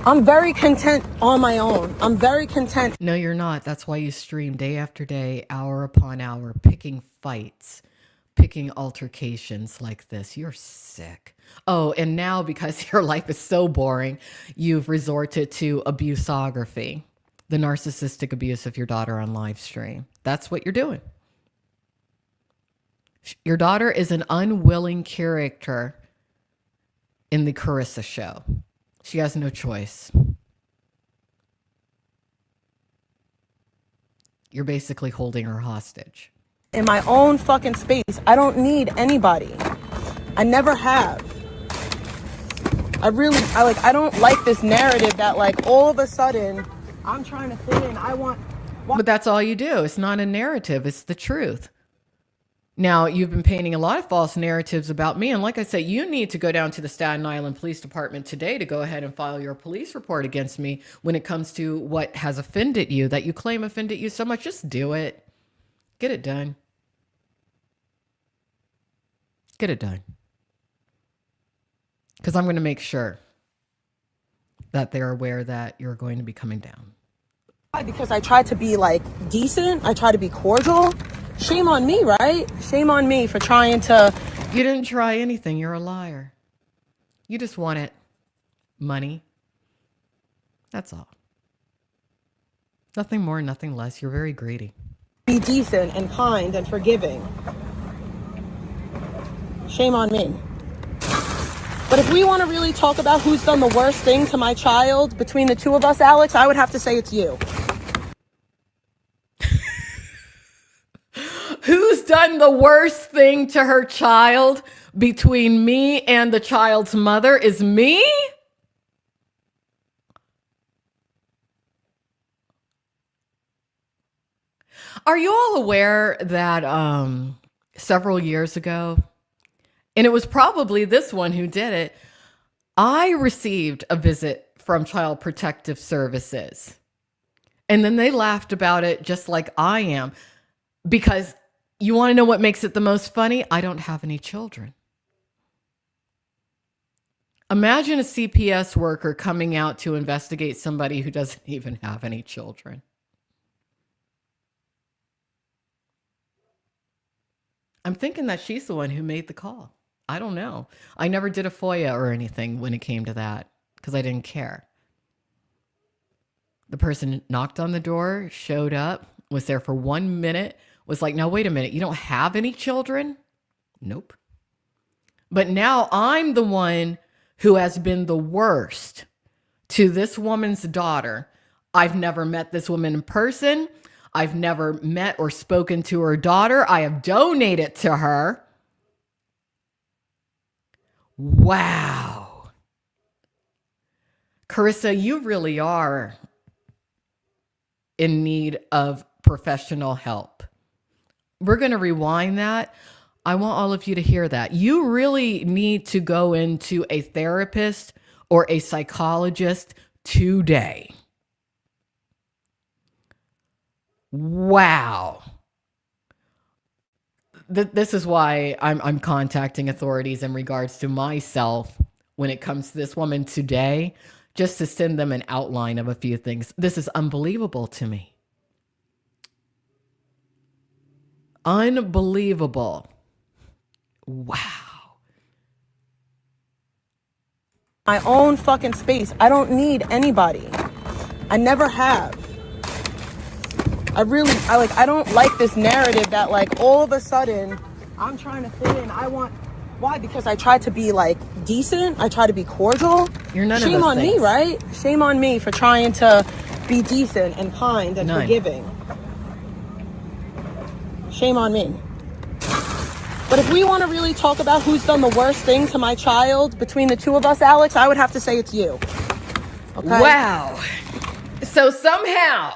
I'm very content on my own. I'm very content. No, you're not. That's why you stream day after day, hour upon hour, picking fights, picking altercations like this. You're sick. Oh, and now because your life is so boring, you've resorted to abusography, the narcissistic abuse of your daughter on live stream. That's what you're doing. Your daughter is an unwilling character in the Kerissa show. She has no choice. You're basically holding her hostage. In my own fucking space. I don't need anybody. I never have. I don't like this narrative that like all of a sudden I'm trying to fit in. But that's all you do. It's not a narrative. It's the truth. Now, you've been painting a lot of false narratives about me. And like I said, you need to go down to the Staten Island Police Department today to go ahead and file your police report against me when it comes to what has offended you, that you claim offended you so much. Just do it. Get it done. Get it done. Because I'm going to make sure that they're aware that you're going to be coming down. Because I tried to be like decent. I try to be cordial. Shame on me, right? Shame on me for trying to... You didn't try anything. You're a liar. You just wanted money. That's all. Nothing more, nothing less. You're very greedy. Be decent and kind and forgiving. Shame on me. But if we want to really talk about who's done the worst thing to my child between the two of us, Alex, I would have to say it's you. Who's done the worst thing to her child between me and the child's mother is me? Are you all aware that several years ago, and it was probably this one who did it, I received a visit from Child Protective Services. And then they laughed about it just like I am. Because you want to know what makes it the most funny? I don't have any children. Imagine a CPS worker coming out to investigate somebody who doesn't even have any children. I'm thinking that she's the one who made the call. I don't know. I never did a FOIA or anything when it came to that because I didn't care. The person knocked on the door, showed up, was there for 1 minute, was like, now, wait a minute, you don't have any children? Nope. But now I'm the one who has been the worst to this woman's daughter. I've never met this woman in person. I've never met or spoken to her daughter. I have donated to her. Wow. Kerissa, you really are in need of professional help. We're going to rewind that. I want all of you to hear that. You really need to go into a therapist or a psychologist today. Wow. This is why I'm contacting authorities in regards to myself when it comes to this woman today, just to send them an outline of a few things. This is unbelievable to me. Unbelievable. Wow. My own fucking space. I don't need anybody. I never have. I don't like this narrative that like all of a sudden I'm trying to fit in. Why? Because I try to be like decent. I try to be cordial. You're none of those Shame on me, things. right? Shame on me for trying to be decent and kind and forgiving. Shame on me. But if we want to really talk about who's done the worst thing to my child between the two of us, Alex, I would have to say it's you. Okay? Wow. So somehow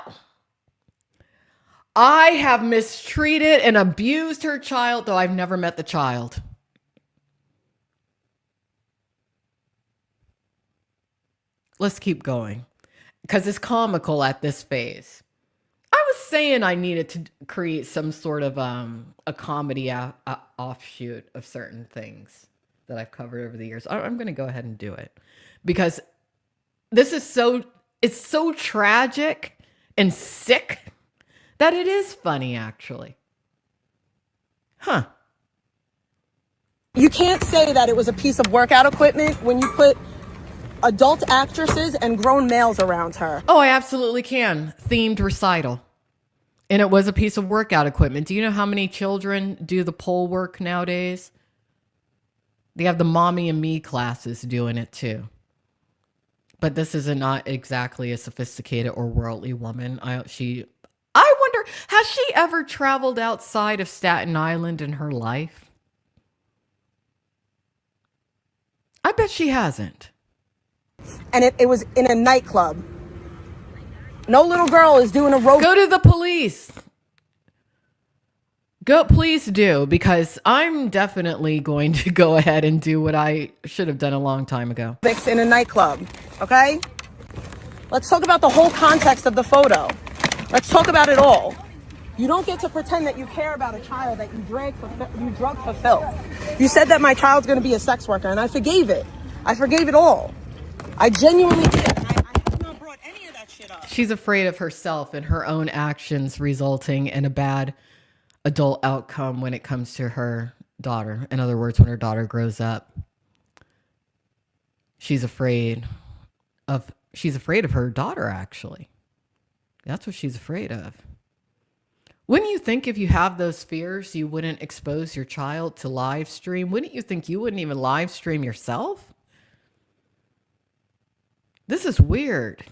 I have mistreated and abused her child, though I've never met the child. Let's keep going because it's comical at this phase. I was saying I needed to create some sort of a comedy offshoot of certain things that I've covered over the years. I'm going to go ahead and do it because this is it's so tragic and sick that it is funny, actually. Huh. You can't say that it was a piece of workout equipment when you put adult actresses and grown males around her. Oh, I absolutely can. Themed recital. And it was a piece of workout equipment. Do you know how many children do the pole work nowadays? They have the mommy and me classes doing it too. But this is not exactly a sophisticated or worldly woman. I wonder, has she ever traveled outside of Staten Island in her life? I bet she hasn't. And it was in a nightclub. No little girl is doing a rope. Go to the police. Please do, because I'm definitely going to go ahead and do what I should have done a long time ago. In a nightclub, okay? Let's talk about the whole context of the photo. Let's talk about it all. You don't get to pretend that you care about a child that you drug for filth. You said that my child's going to be a sex worker, and I forgave it. I forgave it all. I genuinely did. I have not brought any of that shit up. She's afraid of herself and her own actions resulting in a bad adult outcome when it comes to her daughter. In other words, when her daughter grows up, she's afraid of her daughter, actually. That's what she's afraid of. Wouldn't you think if you have those fears, you wouldn't expose your child to live stream? Wouldn't you think you wouldn't even live stream yourself? This is weird.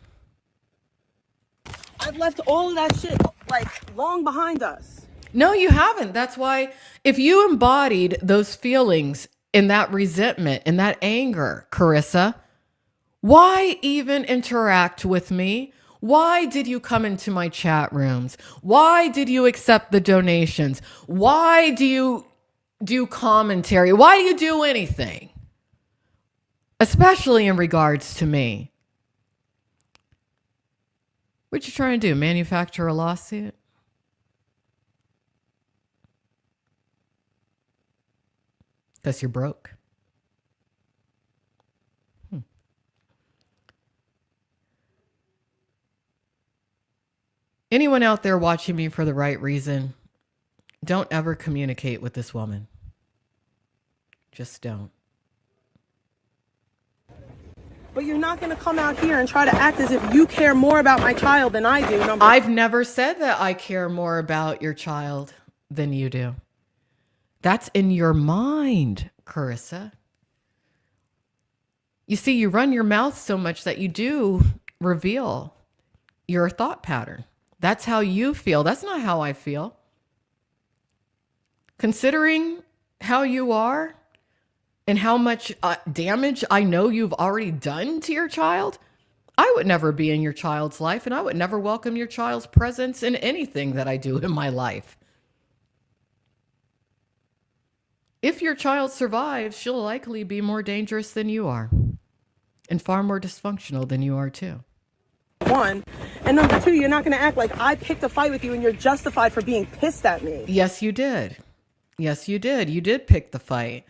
I've left all of that shit like long behind us. No, you haven't. That's why if you embodied those feelings and that resentment and that anger, Kerissa, why even interact with me? Why did you come into my chat rooms? Why did you accept the donations? Why do you do commentary? Why do you do anything? Especially in regards to me. What you trying to do? Manufacture a lawsuit? Because you're broke. Anyone out there watching me for the right reason, don't ever communicate with this woman. Just don't. But you're not going to come out here and try to act as if you care more about my child than I do. I've never said that I care more about your child than you do. That's in your mind, Kerissa. You see, you run your mouth so much that you do reveal your thought pattern. That's how you feel. That's not how I feel. Considering how you are and how much damage I know you've already done to your child, I would never be in your child's life, and I would never welcome your child's presence in anything that I do in my life. If your child survives, she'll likely be more dangerous than you are and far more dysfunctional than you are too. One. And number two, you're not going to act like I picked a fight with you and you're justified for being pissed at me. Yes, you did. Yes, you did. You did pick the fight.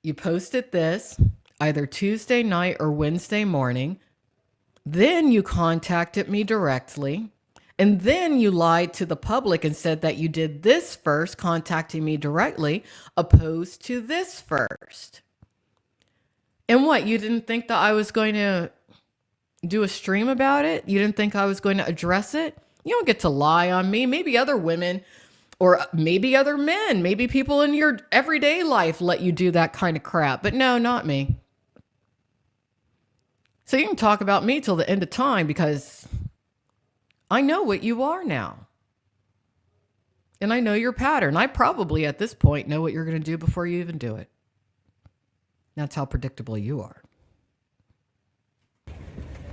You posted this either Tuesday night or Wednesday morning. Then you contacted me directly. And then you lied to the public and said that you did this first, contacting me directly, opposed to this first. And what? You didn't think that I was going to do a stream about it? You didn't think I was going to address it? You don't get to lie on me. Maybe other women or maybe other men, maybe people in your everyday life let you do that kind of crap. But no, not me. So you can talk about me till the end of time because I know what you are now. And I know your pattern. I probably at this point know what you're going to do before you even do it. That's how predictable you are.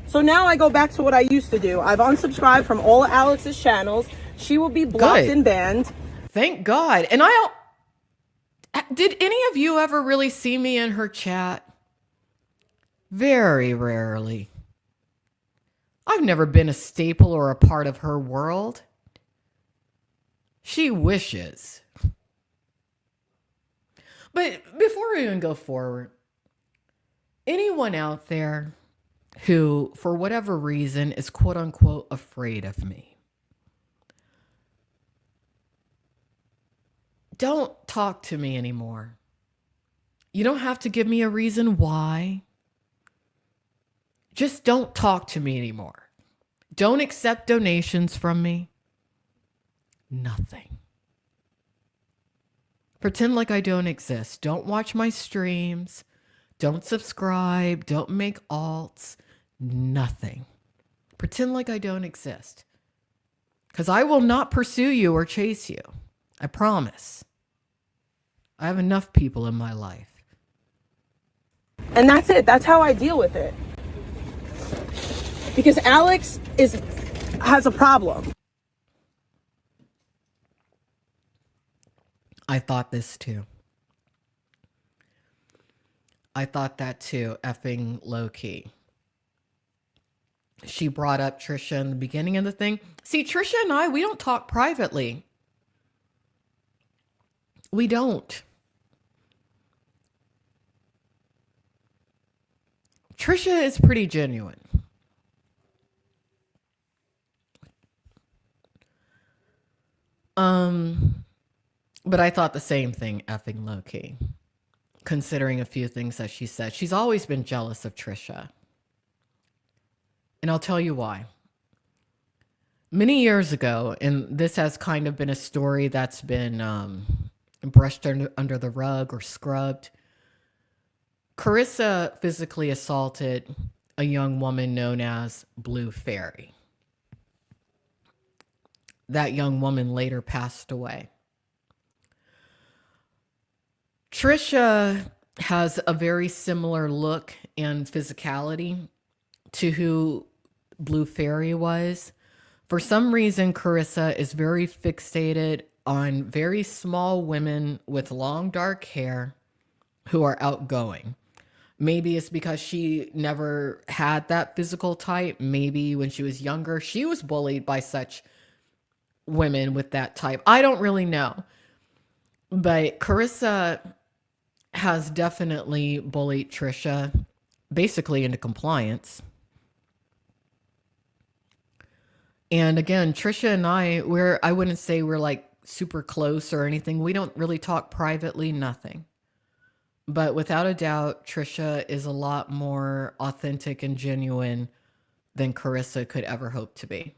So now I go back to what I used to do. I've unsubscribed from all of Alex's channels. She will be blocked and banned. Thank God. And did any of you ever really see me in her chat? Very rarely. I've never been a staple or a part of her world. She wishes. But before we even go forward, anyone out there who, for whatever reason, is quote unquote afraid of me, don't talk to me anymore. You don't have to give me a reason why. Just don't talk to me anymore. Don't accept donations from me. Nothing. Pretend like I don't exist. Don't watch my streams. Don't subscribe. Don't make alts. Nothing. Pretend like I don't exist. Because I will not pursue you or chase you. I promise. I have enough people in my life. And that's it. That's how I deal with it. Because Alex has a problem. I thought this too. I thought that too, effing low key. She brought up Trisha in the beginning of the thing. See, Trisha and I, we don't talk privately. We don't. Trisha is pretty genuine. But I thought the same thing, effing low key, considering a few things that she said. She's always been jealous of Trisha. And I'll tell you why. Many years ago, and this has kind of been a story that's been brushed under the rug or scrubbed, Kerissa physically assaulted a young woman known as Blue Fairy. That young woman later passed away. Trisha has a very similar look and physicality to who Blue Fairy was. For some reason, Kerissa is very fixated on very small women with long dark hair who are outgoing. Maybe it's because she never had that physical type. Maybe when she was younger, she was bullied by such women with that type. I don't really know. But Kerissa has definitely bullied Trisha basically into compliance. And again, Trisha and I wouldn't say we're like super close or anything. We don't really talk privately, nothing. But without a doubt, Trisha is a lot more authentic and genuine than Kerissa could ever hope to be.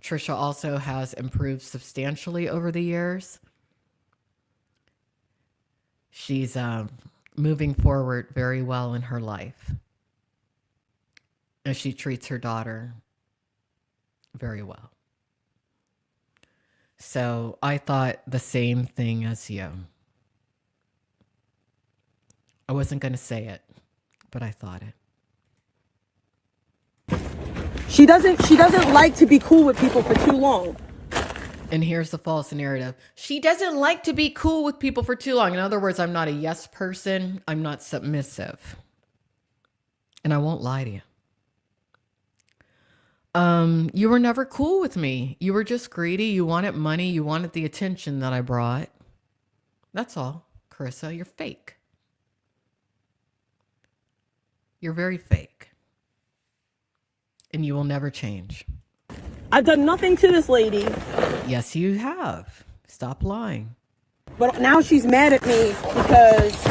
Trisha also has improved substantially over the years. She's moving forward very well in her life. And she treats her daughter very well. So I thought the same thing as you. I wasn't going to say it, but I thought it. She doesn't like to be cool with people for too long. And here's the false narrative. She doesn't like to be cool with people for too long. In other words, I'm not a yes person. I'm not submissive. And I won't lie to you. You were never cool with me. You were just greedy. You wanted money. You wanted the attention that I brought. That's all, Kerissa. You're fake. You're very fake. And you will never change. I've done nothing to this lady. Yes, you have. Stop lying. But now she's mad at me because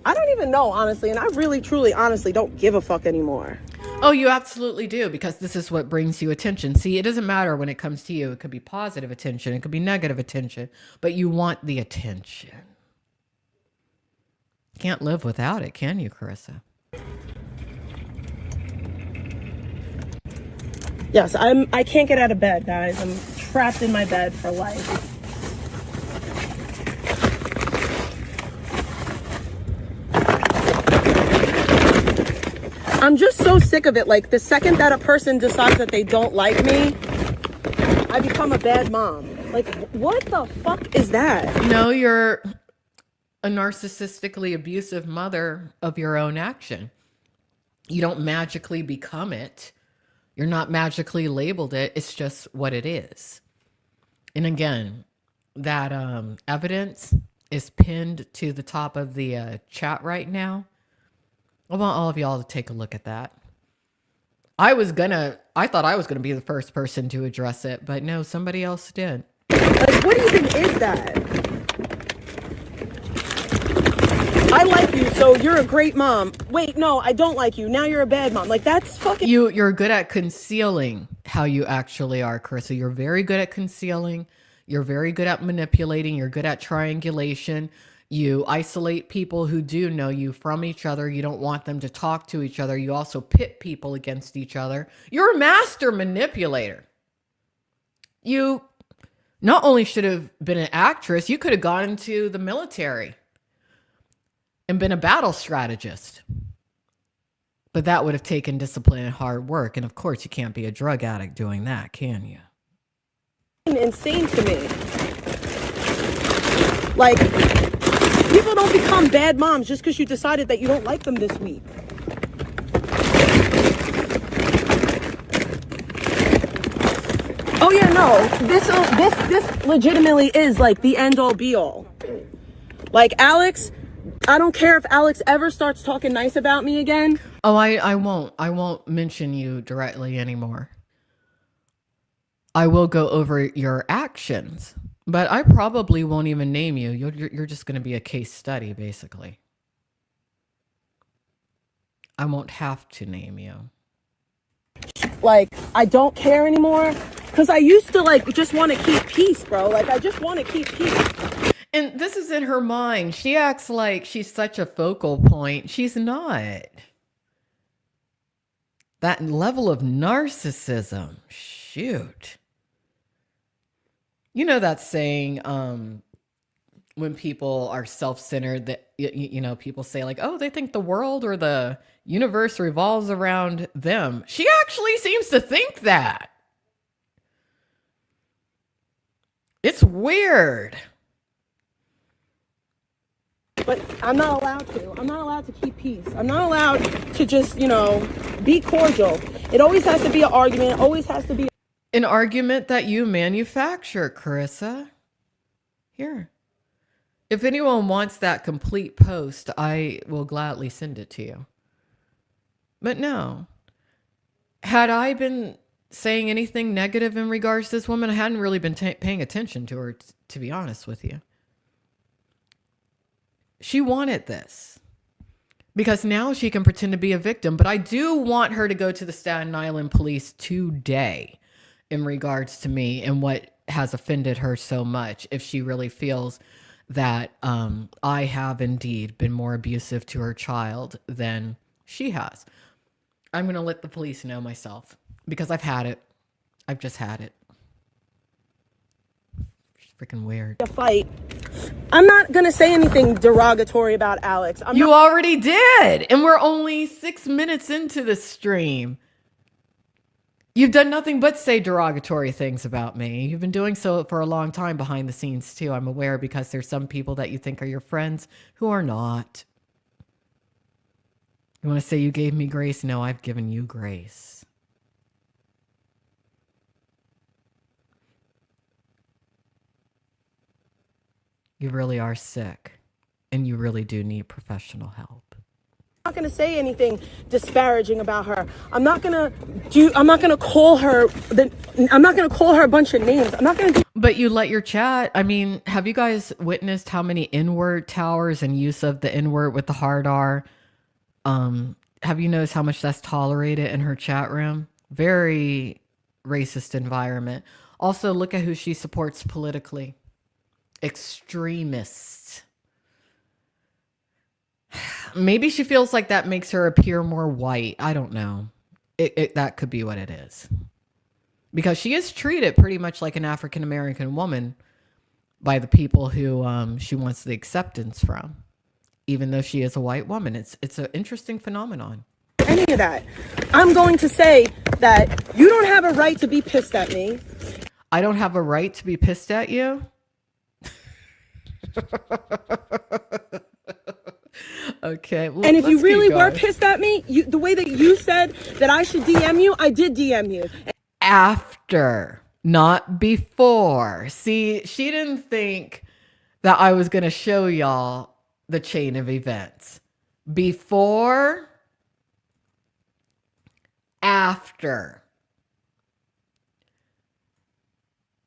I don't even know, honestly. And I really, truly, honestly don't give a fuck anymore. Oh, you absolutely do, because this is what brings you attention. See, it doesn't matter when it comes to you. It could be positive attention. It could be negative attention. But you want the attention. Can't live without it, can you, Kerissa? Yes, I can't get out of bed, guys. I'm trapped in my bed for life. I'm just so sick of it. Like, the second that a person decides that they don't like me, I become a bad mom. Like, what the fuck is that? No, you're a narcissistically abusive mother of your own action. You don't magically become it. You're not magically labeled it. It's just what it is. And again, that evidence is pinned to the top of the chat right now. I want all of y'all to take a look at that. I thought I was gonna be the first person to address it, but no, somebody else did. Like, what even is that? I like you, so you're a great mom. Wait, no, I don't like you. Now you're a bad mom. Like, that's fucking... You're good at concealing how you actually are, Kerissa. You're very good at concealing. You're very good at manipulating. You're good at triangulation. You isolate people who do know you from each other. You don't want them to talk to each other. You also pit people against each other. You're a master manipulator. You not only should have been an actress, you could have gone into the military and been a battle strategist. But that would have taken discipline and hard work. And of course, you can't be a drug addict doing that, can you? Insane to me. Like, people don't become bad moms just because you decided that you don't like them this week. Oh yeah, no. This legitimately is like the end all be all. Like, Alex, I don't care if Alex ever starts talking nice about me again. Oh, I won't mention you directly anymore. I will go over your actions, but I probably won't even name you. You're just going to be a case study, basically. I won't have to name you. Like, I don't care anymore because I used to, like, just want to keep peace, bro. Like, I just want to keep peace. And this is in her mind. She acts like she's such a focal point. She's not. That level of narcissism, shoot. You know that saying, when people are self-centered, that, you know, people say like, oh, they think the world or the universe revolves around them. She actually seems to think that. It's weird. But I'm not allowed to. I'm not allowed to keep peace. I'm not allowed to just, you know, be cordial. It always has to be an argument. It always has to be an argument that you manufacture, Kerissa. Here. If anyone wants that complete post, I will gladly send it to you. But no. Had I been saying anything negative in regards to this woman, I hadn't really been paying attention to her, to be honest with you. She wanted this because now she can pretend to be a victim. But I do want her to go to the Staten Island police today in regards to me and what has offended her so much, if she really feels that I have indeed been more abusive to her child than she has. I'm going to let the police know myself because I've had it. I've just had it. It's freaking weird. A fight. I'm not going to say anything derogatory about Alex. You already did. And we're only 6 minutes into the stream. You've done nothing but say derogatory things about me. You've been doing so for a long time behind the scenes too. I'm aware because there's some people that you think are your friends who are not. You want to say you gave me grace? No, I've given you grace. You really are sick and you really do need professional help. I'm not going to say anything disparaging about her. I'm not going to call her a bunch of names. I'm not going to do. But you let your chat. I mean, have you guys witnessed how many N-word towers and use of the N-word with the hard R? Have you noticed how much that's tolerated in her chat room? Very racist environment. Also, look at who she supports politically. Extremists. Maybe she feels like that makes her appear more white. I don't know. That could be what it is. Because she is treated pretty much like an African-American woman by the people who she wants the acceptance from. Even though she is a white woman. It's an interesting phenomenon. Any of that. I'm going to say that you don't have a right to be pissed at me. I don't have a right to be pissed at you? Okay. Well, and if you really were pissed at me, the way that you said that I should DM you, I did DM you. After, not before. See, she didn't think that I was going to show y'all the chain of events. Before, after.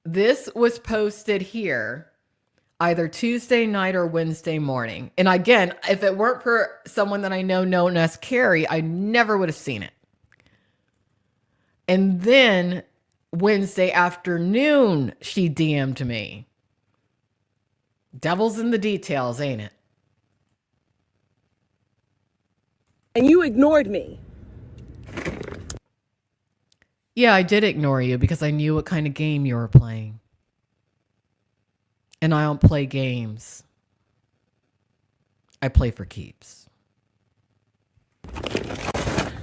This was posted here either Tuesday night or Wednesday morning. And again, if it weren't for someone that I know known as Carrie, I never would have seen it. And then Wednesday afternoon, she DM'd me. Devil's in the details, ain't it? And you ignored me. Yeah, I did ignore you because I knew what kind of game you were playing. And I don't play games. I play for keeps.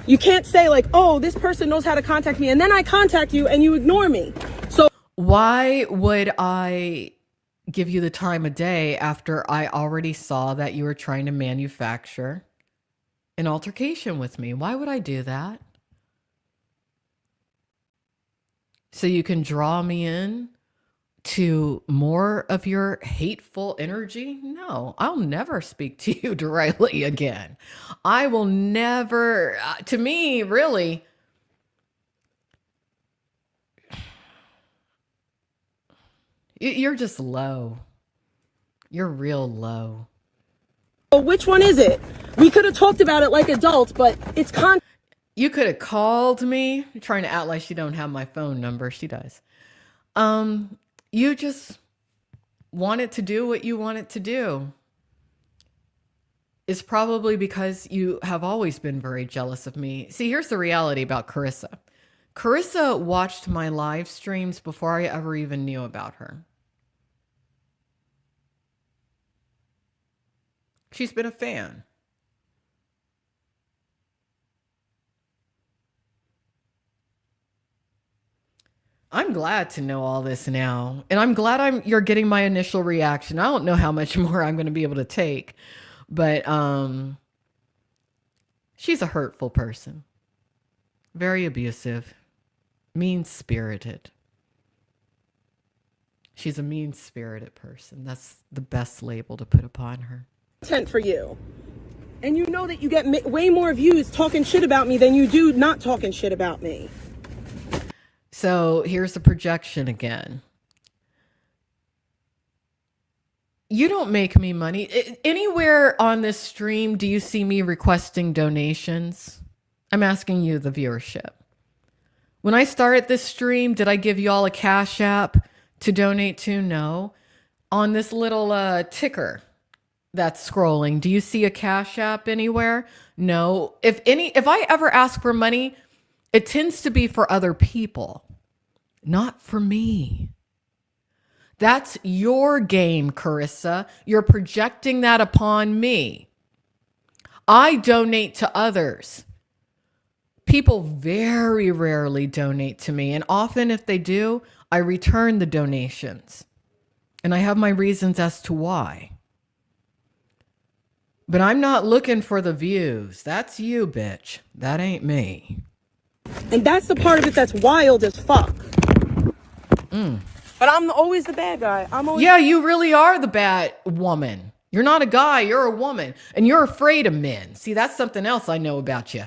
You can't say like, oh, this person knows how to contact me. And then I contact you and you ignore me. So why would I give you the time of day after I already saw that you were trying to manufacture an altercation with me? Why would I do that? So you can draw me in to more of your hateful energy? No, I'll never speak to you directly again. I will never, to me, really, you're just low. You're real low. So which one is it? We could have talked about it like adults, but it's You could have called me. You're trying to act like she don't have my phone number. She does. You just wanted to do what you wanted to do. It's probably because you have always been very jealous of me. See, here's the reality about Kerissa. Kerissa watched my live streams before I ever even knew about her. She's been a fan. I'm glad to know all this now. And I'm glad you're getting my initial reaction. I don't know how much more I'm going to be able to take. But she's a hurtful person. Very abusive. Mean-spirited. She's a mean-spirited person. That's the best label to put upon her. Content for you. And you know that you get way more views talking shit about me than you do not talking shit about me. So here's the projection again. You don't make me money. Anywhere on this stream, do you see me requesting donations? I'm asking you, the viewership. When I started this stream, did I give you all a Cash App to donate to? No. On this little ticker that's scrolling, do you see a Cash App anywhere? No. If I ever ask for money, it tends to be for other people, not for me. That's your game, Kerissa. You're projecting that upon me. I donate to others. People very rarely donate to me. And often if they do, I return the donations. And I have my reasons as to why. But I'm not looking for the views. That's you, bitch. That ain't me. And that's the part of it that's wild as fuck. But I'm always the bad guy. Yeah, you really are the bad woman. You're not a guy, you're a woman. And you're afraid of men. See, that's something else I know about you.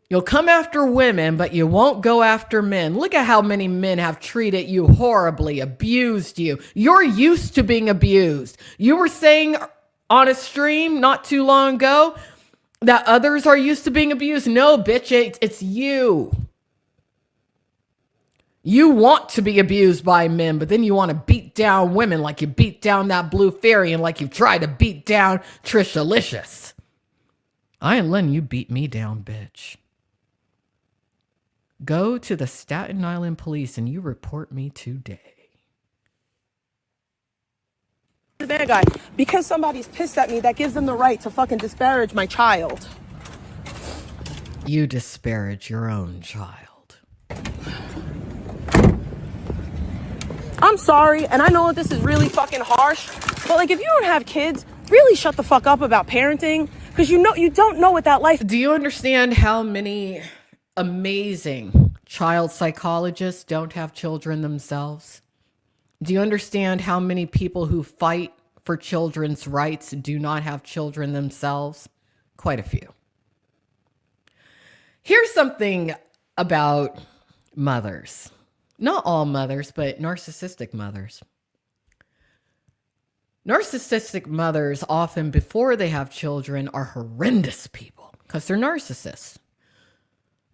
You'll come after women, but you won't go after men. Look at how many men have treated you horribly, abused you. You're used to being abused. You were saying on a stream not too long ago that others are used to being abused. No, bitch, it's you. You want to be abused by men, but then you want to beat down women like you beat down that blue fairy and like you've tried to beat down Trishalicious. I ain't letting you beat me down, bitch. Go to the Staten Island police and you report me today. The bad guy. Because somebody's pissed at me, that gives them the right to fucking disparage my child. You disparage your own child. I'm sorry, and I know this is really fucking harsh, but like if you don't have kids, really shut the fuck up about parenting, because you don't know what that life. Do you understand how many amazing child psychologists don't have children themselves? Do you understand how many people who fight for children's rights do not have children themselves? Quite a few. Here's something about mothers. Not all mothers, but narcissistic mothers. Narcissistic mothers often, before they have children, are horrendous people because they're narcissists.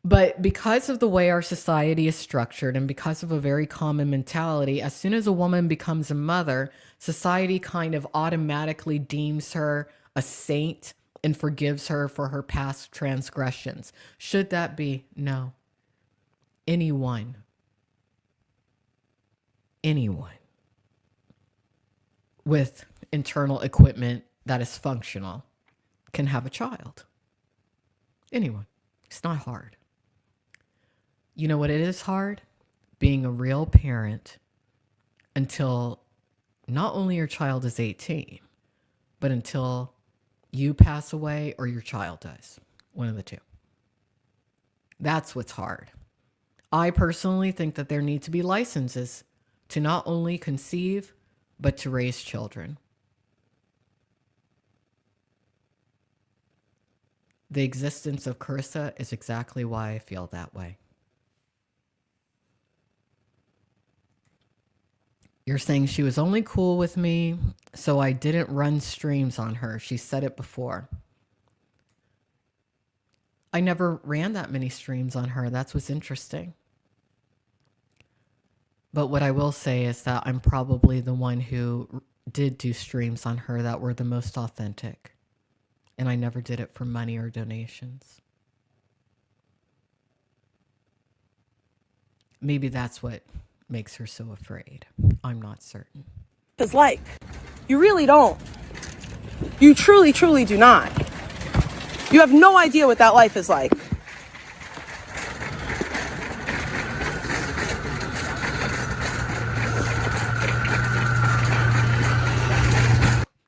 But because of the way our society is structured and because of a very common mentality, as soon as a woman becomes a mother, society kind of automatically deems her a saint and forgives her for her past transgressions. Should that be? No. Anyone with internal equipment that is functional can have a child. Anyone. It's not hard. You know what it is hard? Being a real parent until not only your child is 18, but until you pass away or your child does. One of the two. That's what's hard. I personally think that there need to be licenses to not only conceive, but to raise children. The existence of Kerissa is exactly why I feel that way. You're saying she was only cool with me, so I didn't run streams on her. She said it before. I never ran that many streams on her. That's what's interesting. But what I will say is that I'm probably the one who did do streams on her that were the most authentic. And I never did it for money or donations. Maybe that's what makes her so afraid. I'm not certain. It's like, you really don't. You truly, truly do not. You have no idea what that life is like.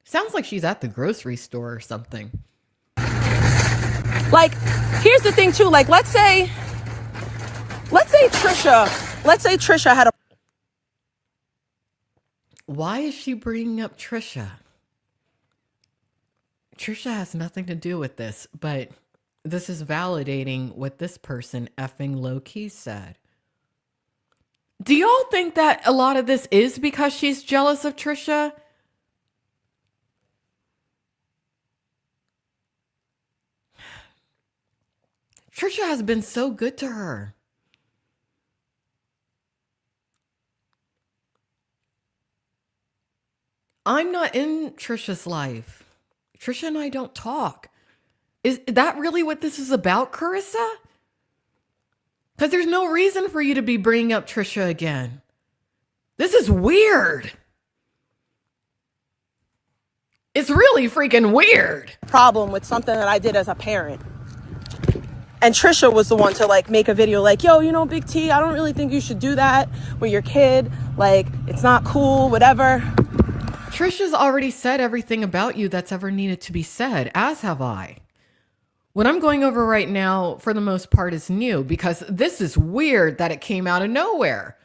Sounds like she's at the grocery store or something. Like, here's the thing too. Like, let's say Trisha had a Why is she bringing up Trisha? Trisha has nothing to do with this, but this is validating what this person effing low-key said. Do y'all think that a lot of this is because she's jealous of Trisha? Trisha has been so good to her. I'm not in Trisha's life. Trisha and I don't talk. Is that really what this is about, Kerissa? Because there's no reason for you to be bringing up Trisha again. This is weird. It's really freaking weird. Problem with something that I did as a parent. And Trisha was the one to like make a video like, yo, you know, Big T, I don't really think you should do that with your kid. Like, it's not cool, whatever. Trisha's already said everything about you that's ever needed to be said, as have I. What I'm going over right now, for the most part, is new because this is weird that it came out of nowhere.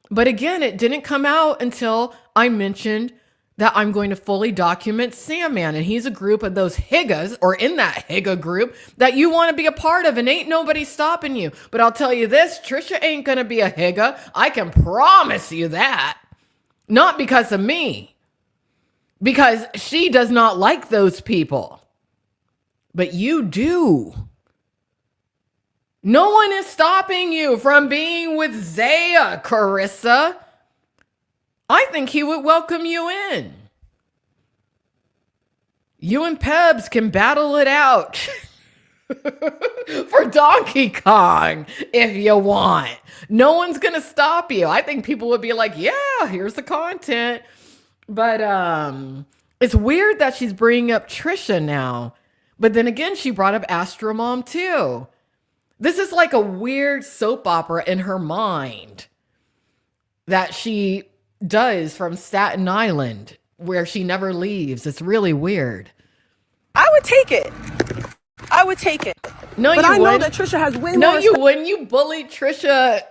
But again, it didn't come out until I mentioned that I'm going to fully document Sandman. And he's a group of those Higgas, or in that Higga group, that you want to be a part of, and ain't nobody stopping you. But I'll tell you this, Trisha ain't going to be a Higga. I can promise you that. Not because of me. Because she does not like those people. But you do. No one is stopping you from being with Zaya, Kerissa. I think he would welcome you in. You and Pebs can battle it out for Donkey Kong if you want. No one's going to stop you. I think people would be like, yeah, here's the content. But it's weird that she's bringing up Trisha now. But then again, she brought up Astro Mom too. This is like a weird soap opera in her mind that she does from Staten Island, where she never leaves. It's really weird. I would take it. I would take it. No, but you I know wouldn't. that Trisha has way more. No, you wouldn't. You bullied Trisha.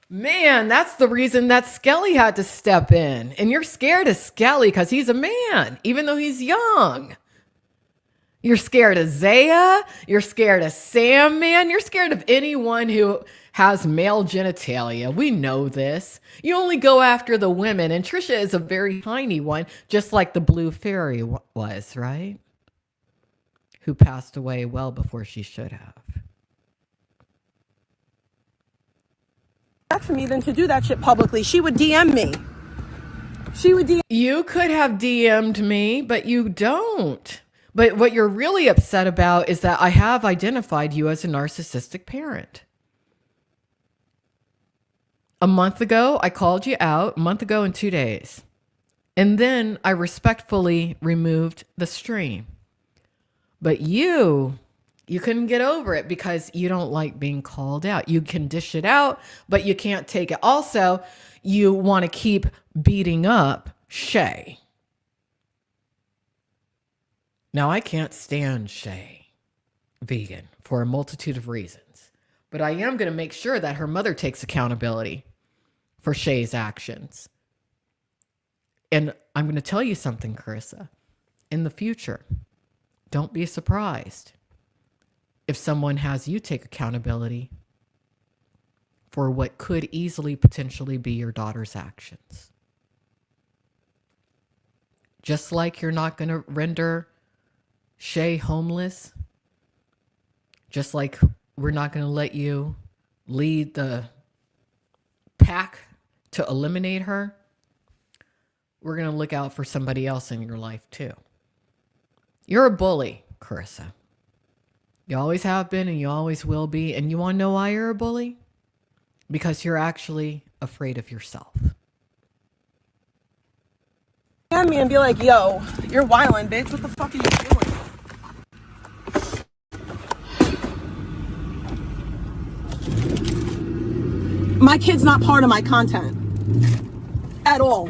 Man, that's the reason that Skelly had to step in. And you're scared of Skelly because he's a man, even though he's young. You're scared of Zaya. You're scared of Sandman. You're scared of anyone who has male genitalia. We know this. You only go after the women. And Trisha is a very tiny one, just like the Blue Fairy was, right? Who passed away well before she should have. That for me than to do that shit publicly. She would DM me. You could have DM'd me, but you don't. But what you're really upset about is that I have identified you as a narcissistic parent. A month ago, I called you out, a month ago in 2 days. And then I respectfully removed the stream. But you couldn't get over it because you don't like being called out. You can dish it out, but you can't take it. Also, you want to keep beating up Shay. Now, I can't stand Shay Vegan for a multitude of reasons, but I am going to make sure that her mother takes accountability for Shay's actions. And I'm going to tell you something, Kerissa. In the future, don't be surprised if someone has you take accountability for what could easily potentially be your daughter's actions. Just like you're not going to render Shay homeless, just like we're not going to let you lead the pack to eliminate her, we're going to look out for somebody else in your life too. You're a bully, Kerissa. You always have been and you always will be. And you want to know why you're a bully? Because you're actually afraid of yourself. DM me and be like, yo, you're wildin', bitch. What the fuck are you doing? My kid's not part of my content. At all.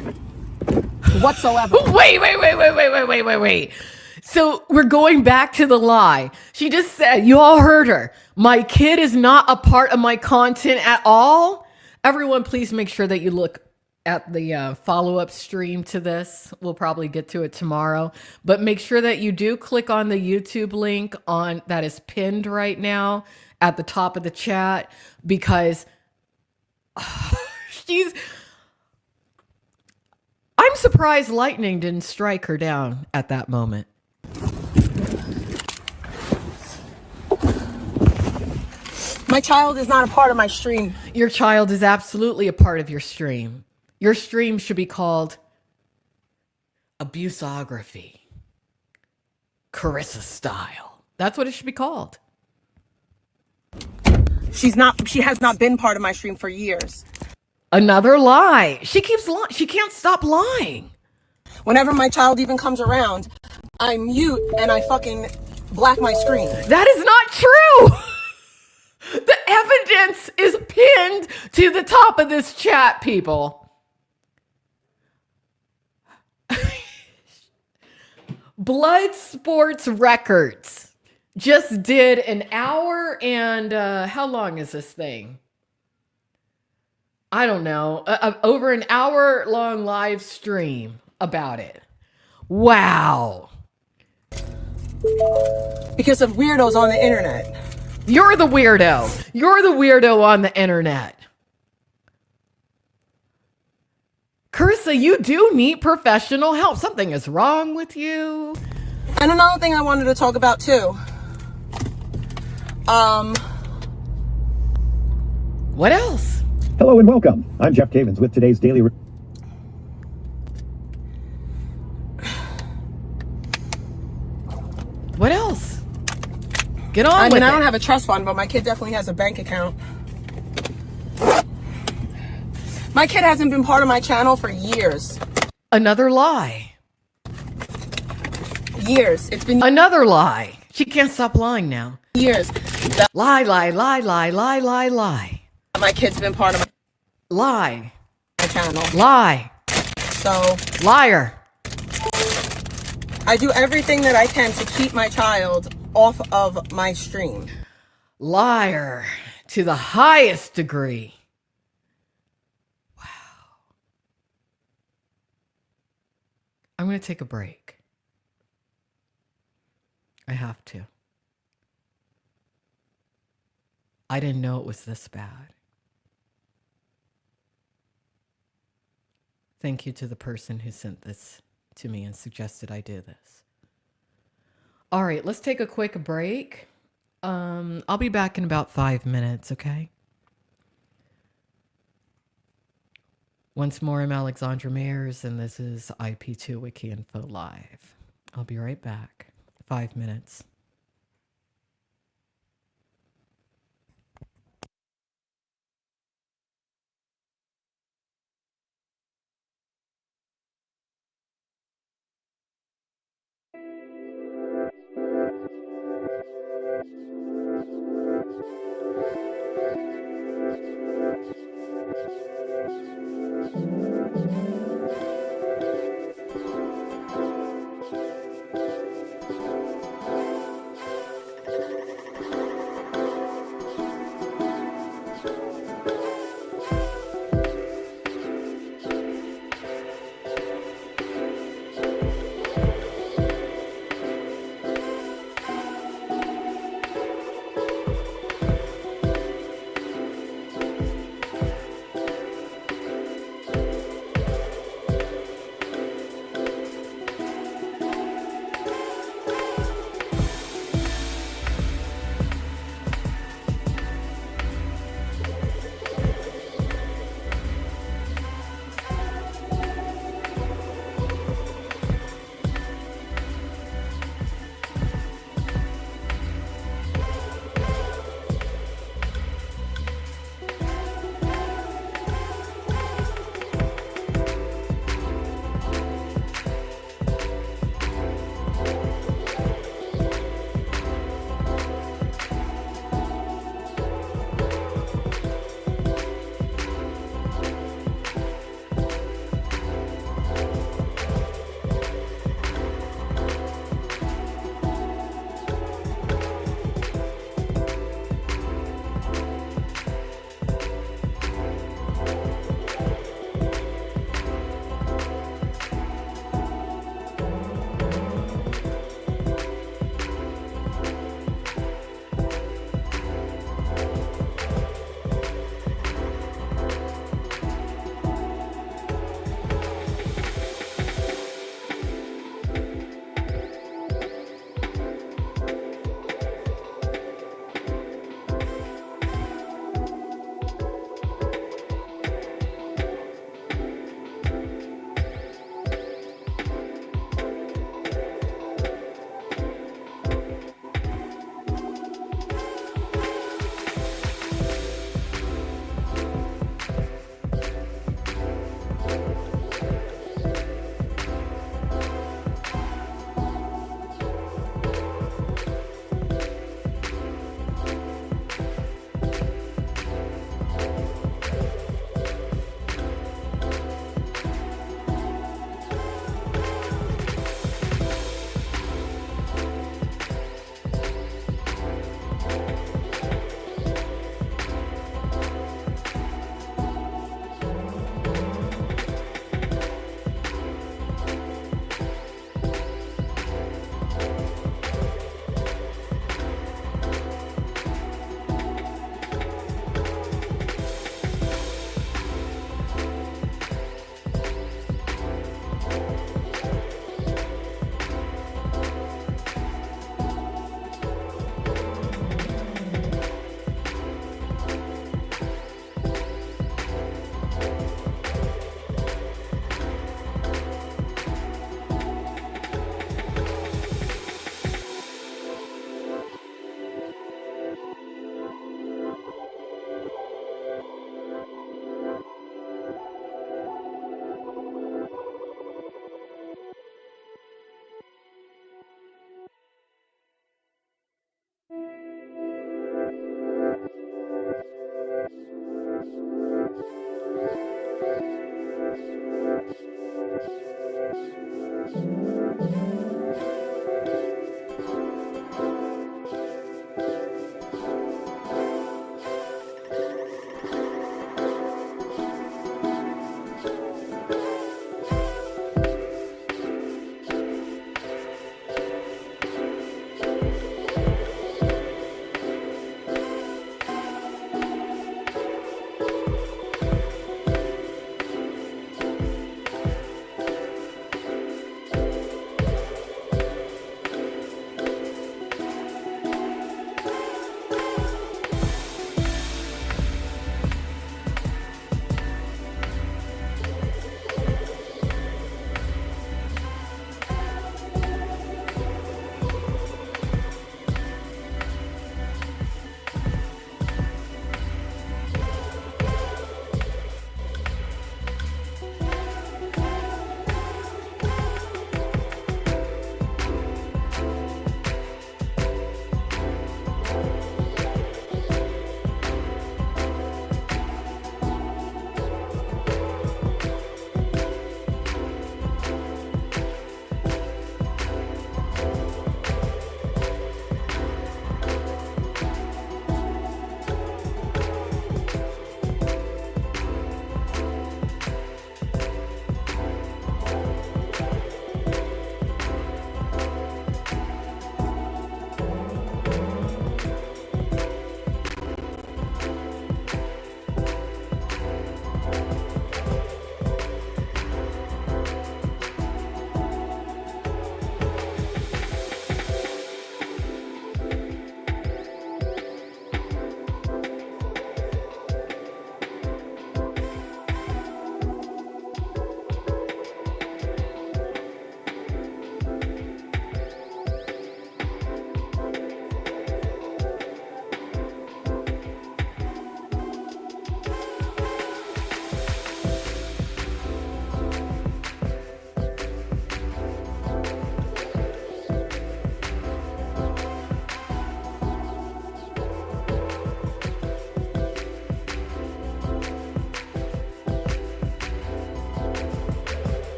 Whatsoever. Wait. So we're going back to the lie. She just said, you all heard her. My kid is not a part of my content at all. Everyone, please make sure that you look at the follow-up stream to this. We'll probably get to it tomorrow, but make sure that you do click on the YouTube link on that is pinned right now at the top of the chat, because I'm surprised lightning didn't strike her down at that moment. My child is not a part of my stream. Your child is absolutely a part of your stream. Your stream should be called Abusography. Kerissa style. That's what it should be called. She has not been part of my stream for years. Another lie. She keeps lying. She can't stop lying. Whenever my child even comes around, I mute and I fucking black my screen. That is not true. The evidence is pinned to the top of this chat, people. Blood Sports Records just did an hour and how long is this thing? I don't know. Over an hour long live stream about it. Wow. Because of weirdos on the internet. You're the weirdo. You're the weirdo on the internet. Kerissa, you do need professional help. Something is wrong with you. And another thing I wanted to talk about too. What else? Hello and welcome. I'm Jeff Cavins with today's daily. What else? Get on I with mean, it. I don't have a trust fund, but my kid definitely has a bank account. My kid hasn't been part of my channel for years. Another lie. Years. It's been Another lie. She can't stop lying now. years. Lie, lie, lie, lie, lie, lie, lie. My kid's been part of Lie. my channel. Lie. So Liar. I do everything that I can to keep my child off of my stream. Liar to the highest degree. Wow. I'm going to take a break. I have to. I didn't know it was this bad. Thank you to the person who sent this to me and suggested I do this. All right, let's take a quick break. I'll be back in about 5 minutes, okay? Once more, I'm Alexandra Mayers, and this is IP2 Wiki Info Live. I'll be right back. 5 minutes.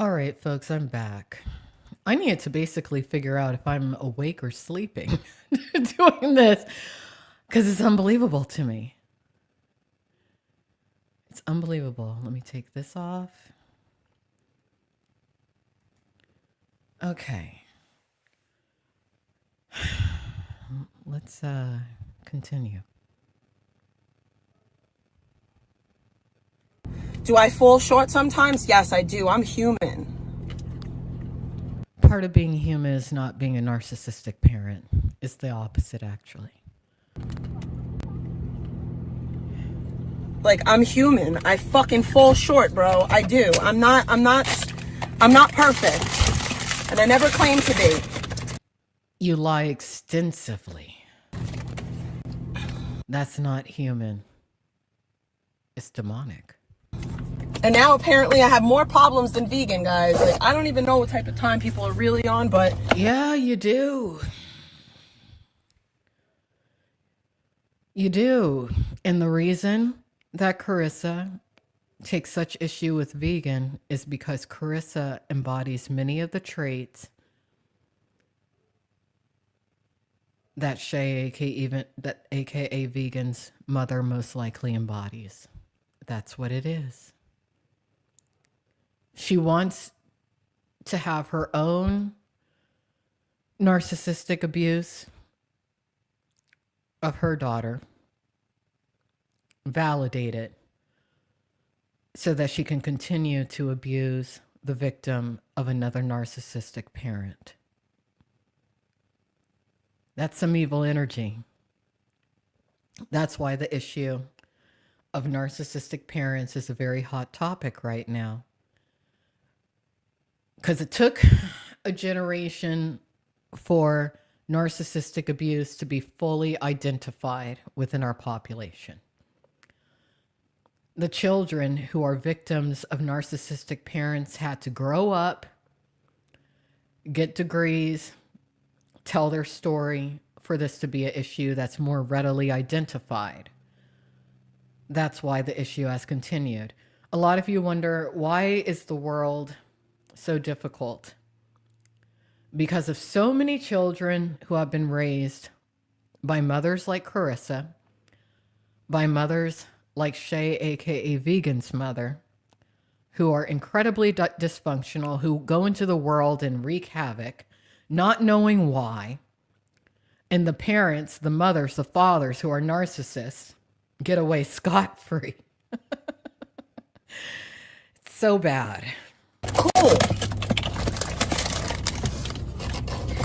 All right, folks, I'm back. I needed to basically figure out if I'm awake or sleeping doing this because it's unbelievable to me. It's unbelievable. Let me take this off. Okay. Let's continue. Do I fall short sometimes? Yes, I do. I'm human. Part of being human is not being a narcissistic parent. It's the opposite, actually. Like, I'm human. I fucking fall short, bro. I do. I'm not perfect. And I never claimed to be. You lie extensively. That's not human. It's demonic. And now apparently I have more problems than vegan, guys. Like, I don't even know what type of time people are really on, but yeah, you do. You do. And the reason that Kerissa takes such issue with vegan is because Kerissa embodies many of the traits that Shay, aka Vegan's mother, most likely embodies. That's what it is. She wants to have her own narcissistic abuse of her daughter, validate it, so that she can continue to abuse the victim of another narcissistic parent. That's some evil energy. That's why the issue of narcissistic parents is a very hot topic right now. Because it took a generation for narcissistic abuse to be fully identified within our population. The children who are victims of narcissistic parents had to grow up, get degrees, tell their story for this to be an issue that's more readily identified. That's why the issue has continued. A lot of you wonder, why is the world so difficult? Because of so many children who have been raised by mothers like Kerissa, by mothers like Shay, aka Vegan's mother, who are incredibly dysfunctional, who go into the world and wreak havoc, not knowing why. And the parents, the mothers, the fathers who are narcissists get away scot-free. It's so bad. cool.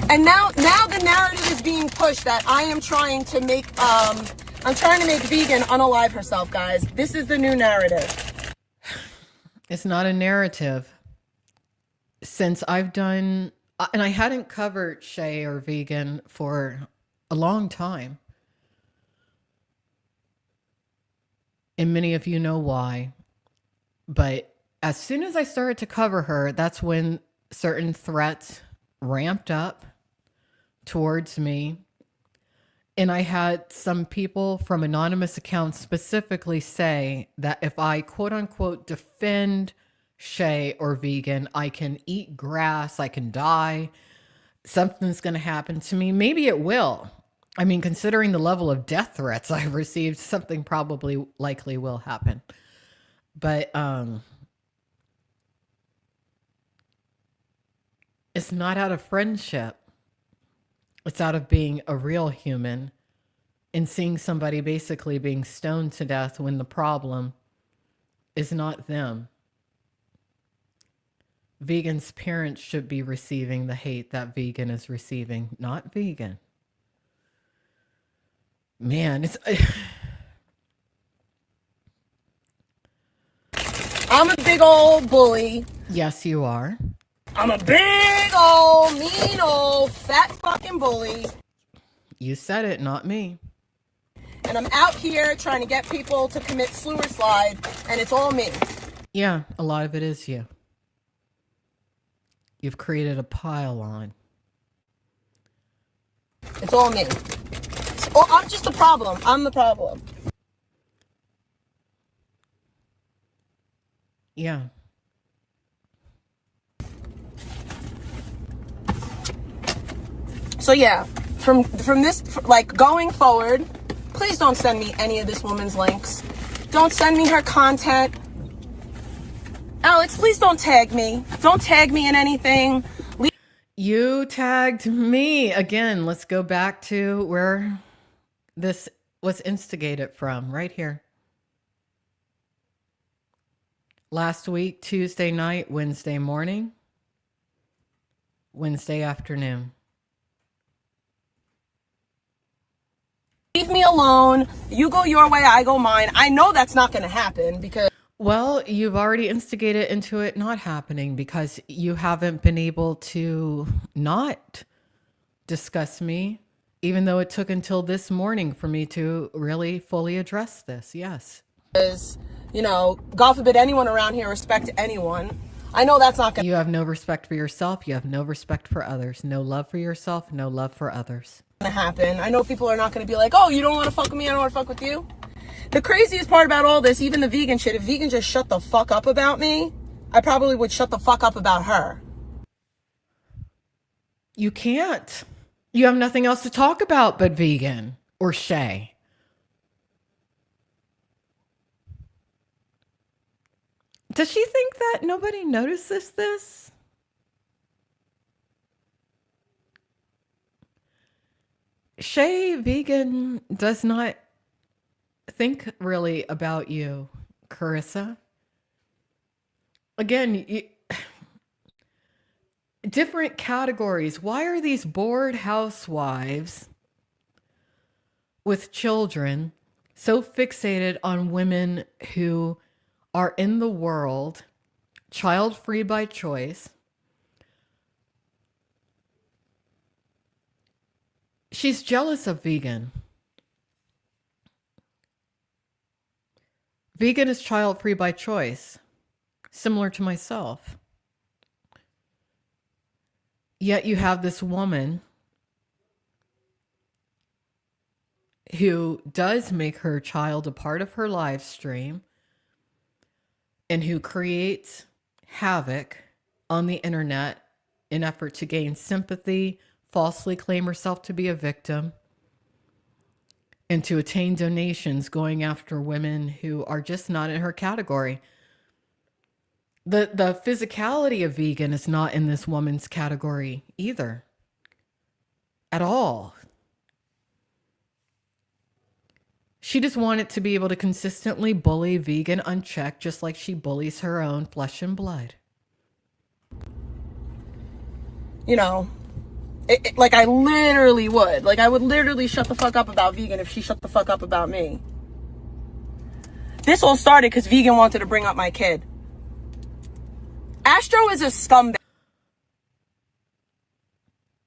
And now the narrative is being pushed that I am trying to make vegan unalive herself, guys. This is the new narrative. It's not a narrative. Since I've done, and I hadn't covered Shay or vegan for a long time. And many of you know why. But as soon as I started to cover her, that's when certain threats ramped up towards me. And I had some people from anonymous accounts specifically say that if I quote unquote defend Shay or vegan, I can eat grass, I can die, something's going to happen to me. Maybe it will. I mean, considering the level of death threats I've received, something probably likely will happen. But it's not out of friendship. It's out of being a real human and seeing somebody basically being stoned to death when the problem is not them. Vegan's parents should be receiving the hate that vegan is receiving, not vegan. Man, it's... I'm a big old bully. Yes, you are. I'm a big old, mean old, fat fucking bully. You said it, not me. And I'm out here trying to get people to commit suicide, and it's all me. Yeah, a lot of it is you. You've created a pile-on. It's all me. Oh, I'm just the problem. I'm the problem. Yeah. So yeah, from this, like, going forward, please don't send me any of this woman's links. Don't send me her content. Alex, please don't tag me. Don't tag me in anything. You tagged me again. Let's go back to where this was instigated from, right here. Last week, Tuesday night, Wednesday morning, Wednesday afternoon. Leave me alone. You go your way, I go mine. I know that's not going to happen because... Well, you've already instigated into it not happening because you haven't been able to not discuss me, even though it took until this morning for me to really fully address this. Yes. You know, God forbid anyone around here respect anyone. I know that's not going You have no respect for yourself. You have no respect for others. No love for yourself. No love for others. to happen. I know people are not going to be like, oh, you don't want to fuck with me, I don't want to fuck with you. The craziest part about all this, even the vegan shit, if vegan just shut the fuck up about me, I probably would shut the fuck up about her. You can't. You have nothing else to talk about but vegan or Shay. Does she think that nobody notices this? Shay Vegan does not think really about you, Kerissa. Again, different categories. Why are these bored housewives with children so fixated on women who are in the world, child-free by choice? She's jealous of vegan. Vegan is child-free by choice, similar to myself. Yet you have this woman who does make her child a part of her live stream and who creates havoc on the internet in effort to gain sympathy, falsely claim herself to be a victim, and to attain donations going after women who are just not in her category. The physicality of vegan is not in this woman's category either. At all. She just wanted to be able to consistently bully vegan unchecked, just like she bullies her own flesh and blood. You know, like I literally would. Like I would literally shut the fuck up about vegan if she shut the fuck up about me. This all started because vegan wanted to bring up my kid. Astro is a scumbag.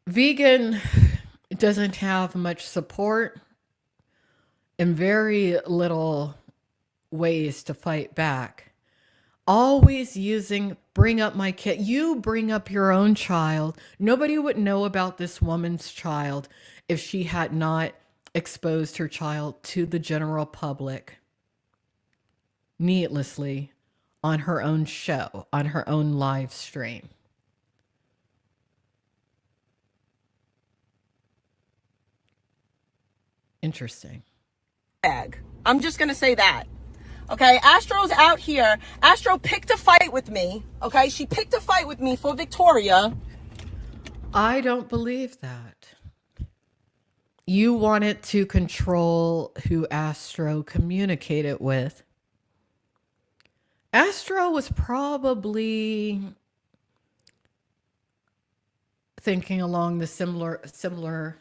Vegan doesn't have much support and very little ways to fight back. Always using, bring up my kid. You bring up your own child. Nobody would know about this woman's child if she had not exposed her child to the general public needlessly on her own show, on her own live stream. Interesting. I'm just going to say that. Okay, Astro's out here. Astro picked a fight with me. Okay, she picked a fight with me for Victoria. I don't believe that. You wanted to control who Astro communicated with. Astro was probably thinking along the similar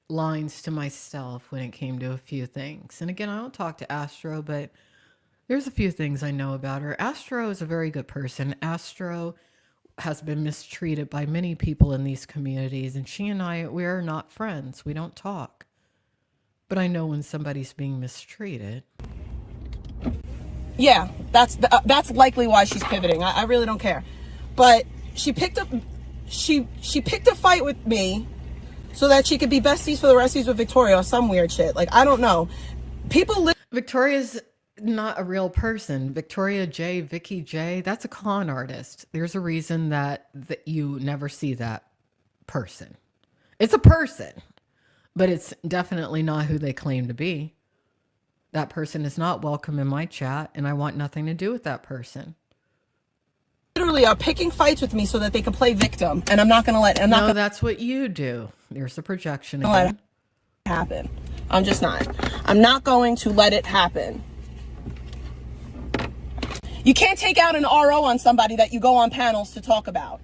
lines to myself when it came to a few things. And again, I don't talk to Astro, but there's a few things I know about her. Astro is a very good person. Astro has been mistreated by many people in these communities, and she and I, we're not friends. We don't talk. But I know when somebody's being mistreated. Yeah, that's likely why she's pivoting. I really don't care. But she picked up she picked a fight with me so that she could be besties for the resties with Victoria or some weird shit. Like, I don't know. Victoria's not a real person. Victoria J, Vicky J, that's a con artist. There's a reason that you never see that person. It's a person, but it's definitely not who they claim to be. That person is not welcome in my chat, and I want nothing to do with that person. Literally are picking fights with me so that they can play victim, and I'm not gonna let. No, that's what you do. There's the projection again. Let it happen. I'm just not. I'm not going to let it happen. You can't take out an RO on somebody that you go on panels to talk about.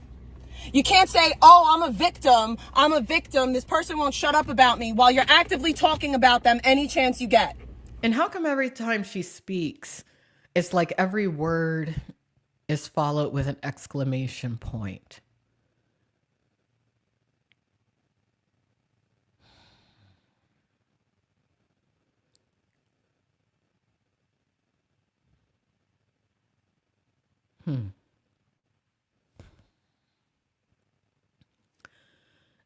You can't say, oh, I'm a victim. I'm a victim. This person won't shut up about me while you're actively talking about them any chance you get. And how come every time she speaks, it's like every word is followed with an exclamation point?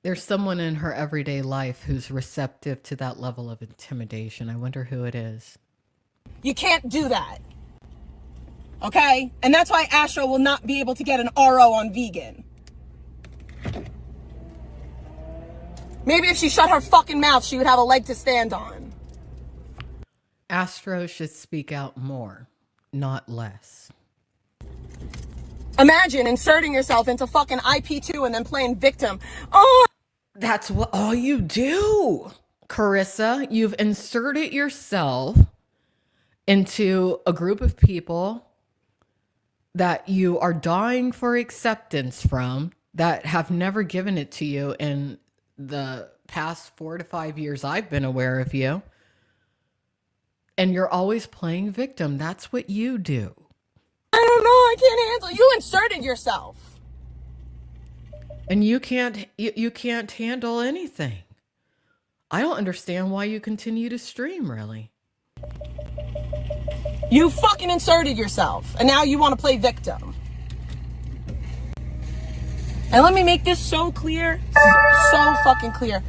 There's someone in her everyday life who's receptive to that level of intimidation. I wonder who it is. You can't do that. Okay? And that's why Astro will not be able to get an RO on vegan. Maybe if she shut her fucking mouth, she would have a leg to stand on. Astro should speak out more, not less. Imagine inserting yourself into fucking IP2 and then playing victim. Oh! That's what all you do, Kerissa. You've inserted yourself into a group of people that you are dying for acceptance from, that have never given it to you in the past 4 to 5 years I've been aware of you. And you're always playing victim. That's what you do. I don't know. I can't handle. You inserted yourself. And you can't handle anything. I don't understand why you continue to stream, really. You fucking inserted yourself, and now you want to play victim. And let me make this so clear, so fucking clear.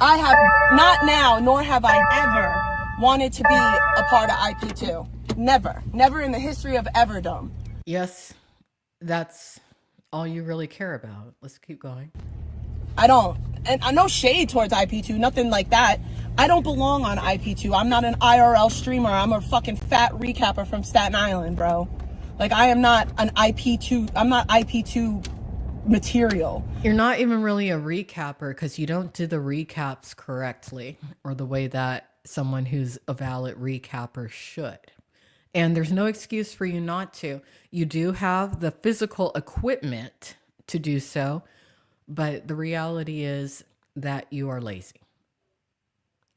I have not now, nor have I ever wanted to be a part of IP2. Never. Never in the history of everdom. Yes, that's all you really care about. Let's keep going. I don't. And I no shade towards IP2, nothing like that. I don't belong on IP2. I'm not an IRL streamer. I'm a fucking fat recapper from Staten Island, bro. Like, I am not an IP2. I'm not IP2 material. You're not even really a recapper because you don't do the recaps correctly or the way that someone who's a valid recapper should. And there's no excuse for you not to. You do have the physical equipment to do so, but the reality is that you are lazy.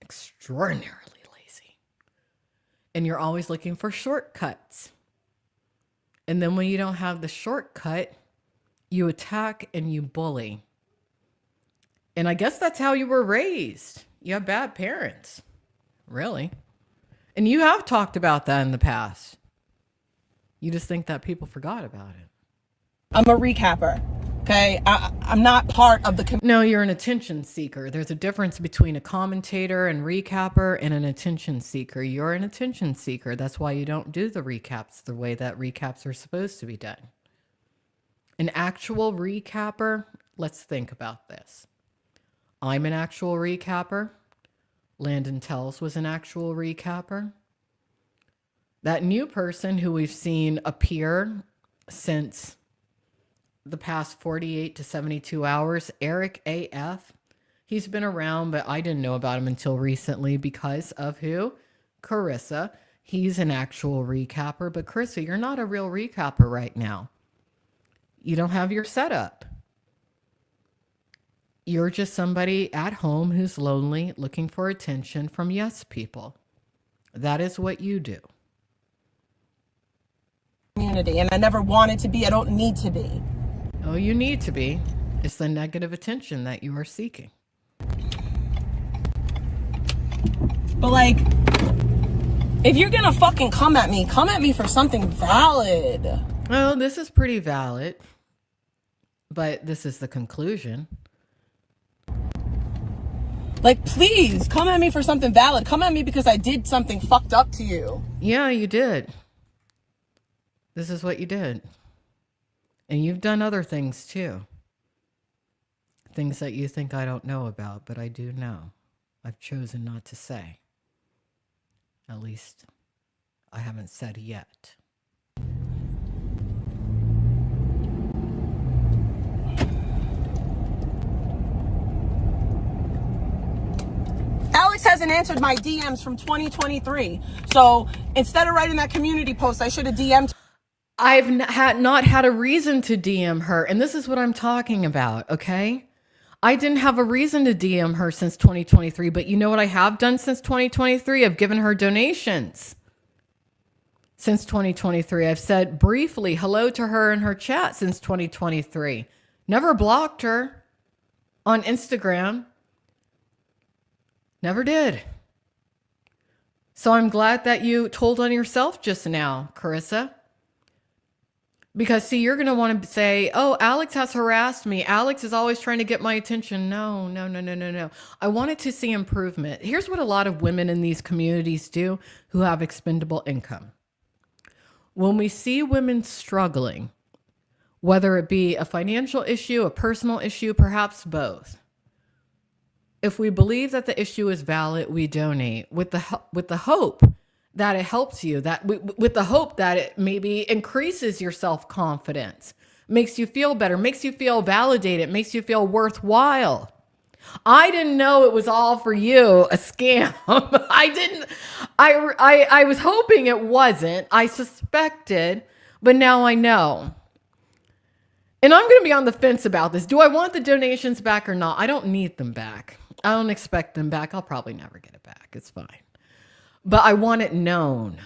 Extraordinarily lazy. And you're always looking for shortcuts. And then when you don't have the shortcut, you attack and you bully. And I guess that's how you were raised. You have bad parents. Really. And you have talked about that in the past. You just think that people forgot about it. I'm a recapper. Okay, I'm not part of the. No, you're an attention seeker. There's a difference between a commentator and recapper and an attention seeker. You're an attention seeker. That's why you don't do the recaps the way that recaps are supposed to be done. An actual recapper, let's think about this. I'm an actual recapper. Landon Tells was an actual recapper. That new person who we've seen appear since the past 48 to 72 hours, Eric AF, he's been around, but I didn't know about him until recently because of who? Kerissa. He's an actual recapper, but Kerissa, you're not a real recapper right now. You don't have your setup. You're just somebody at home who's lonely, looking for attention from yes people. That is what you do. Community, and I never wanted to be. I don't need to be. Oh, you need to be. It's the negative attention that you are seeking. But like, if you're gonna fucking come at me for something valid. Well, this is pretty valid, but this is the conclusion. Like, please, come at me for something valid. Come at me because I did something fucked up to you. Yeah, you did. This is what you did. And you've done other things too. Things that you think I don't know about, but I do know. I've chosen not to say. At least I haven't said yet. Alex hasn't answered my DMs from 2023. So instead of writing that community post, I should have DM'd. I've not had a reason to DM her. And this is what I'm talking about, okay? I didn't have a reason to DM her since 2023. But you know what I have done since 2023? I've given her donations. Since 2023, I've said briefly hello to her in her chat since 2023. Never blocked her on Instagram. Never did. So I'm glad that you told on yourself just now, Kerissa. Because, see, you're going to want to say, oh, Alex has harassed me. Alex is always trying to get my attention. No. I wanted to see improvement. Here's what a lot of women in these communities do who have expendable income. When we see women struggling, whether it be a financial issue, a personal issue, perhaps both, if we believe that the issue is valid, we donate with the hope that it helps you, with the hope that it maybe increases your self-confidence, makes you feel better, makes you feel validated, makes you feel worthwhile. I didn't know it was all for you, a scam. I was hoping it wasn't. I suspected, but now I know. And I'm going to be on the fence about this. Do I want the donations back or not? I don't need them back. I don't expect them back. I'll probably never get it back. It's fine. But I want it known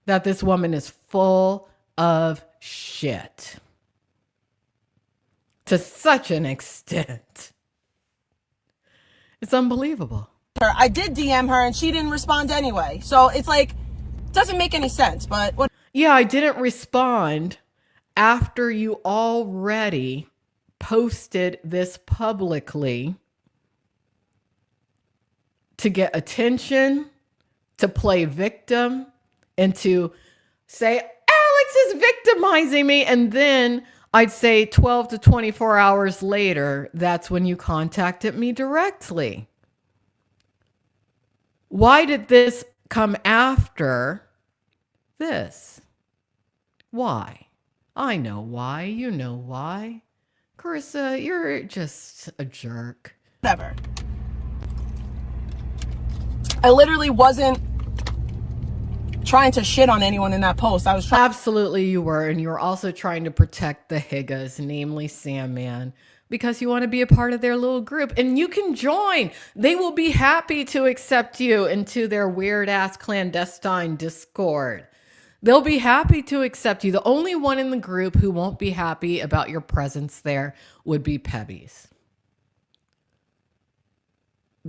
that this woman is full of shit. To such an extent. It's unbelievable. I did DM her and she didn't respond anyway. So it's like, doesn't make any sense. But what? Yeah, I didn't respond after you already posted this publicly to get attention, to play victim, and to say, Alex is victimizing me. And then I'd say 12 to 24 hours later, that's when you contacted me directly. Why did this come after this? Why? I know why. You know why. Kerissa, you're just a jerk. Whatever. I literally wasn't trying to shit on anyone in that post. I was trying. Absolutely you were. And you were also trying to protect the Higgas, namely Sandman, because you want to be a part of their little group. And you can join. They will be happy to accept you into their weird ass clandestine Discord. They'll be happy to accept you. The only one in the group who won't be happy about your presence there would be Pebbies.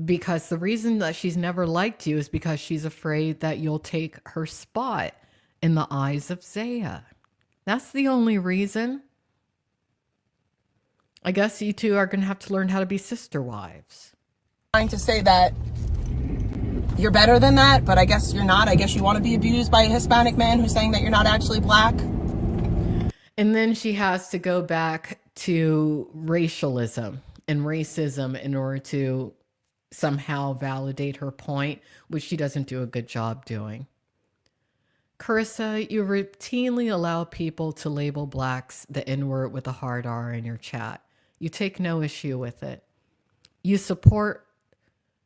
Because the reason that she's never liked you is because she's afraid that you'll take her spot in the eyes of Zaya. That's the only reason. I guess you two are going to have to learn how to be sister wives. Trying to say that you're better than that, but I guess you're not. I guess you want to be abused by a Hispanic man who's saying that you're not actually black. And then she has to go back to racialism and racism in order to somehow validate her point, which she doesn't do a good job doing. Kerissa, you routinely allow people to label blacks the N-word with a hard R in your chat. You take no issue with it. You support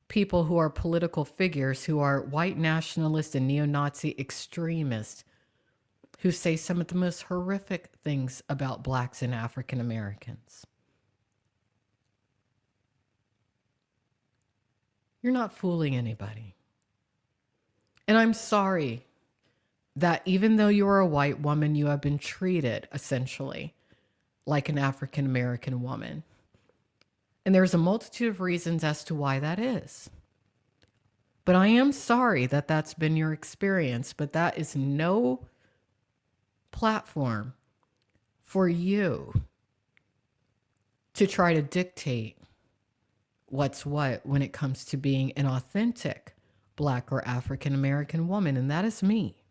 people who are political figures, who are white nationalist and neo-Nazi extremists, who say some of the most horrific things about blacks and African Americans. You're not fooling anybody. And I'm sorry that even though you are a white woman, you have been treated essentially like an African American woman. And there's a multitude of reasons as to why that is. But I am sorry that that's been your experience, but that is no platform for you to try to dictate what's what when it comes to being an authentic black or African American woman, and that is me.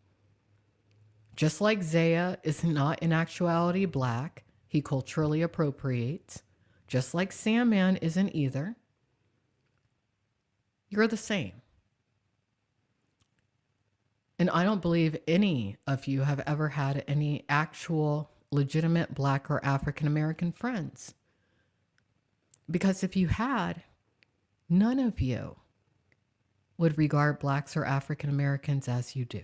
Just like Zaya is not in actuality black, He culturally appropriates, just like Sandman isn't either. You're the same. And I don't believe any of you have ever had any actual legitimate Black or African American friends. Because if you had, none of you would regard Blacks or African Americans as you do.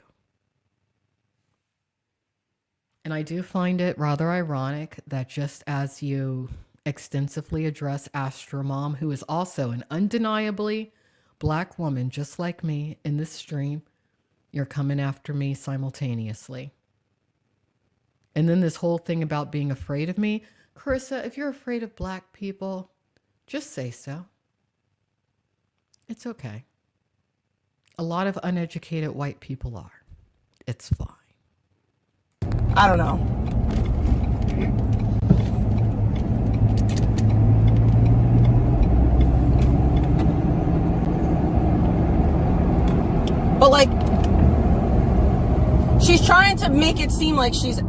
And I do find it rather ironic that just as you extensively address Astro Mom, who is also an undeniably Black woman just like me in this stream, you're coming after me simultaneously. And then this whole thing about being afraid of me. Kerissa, if you're afraid of Black people, just say so. It's okay. A lot of uneducated white people are. It's fine. I don't know. But like, she's trying to make it seem like she's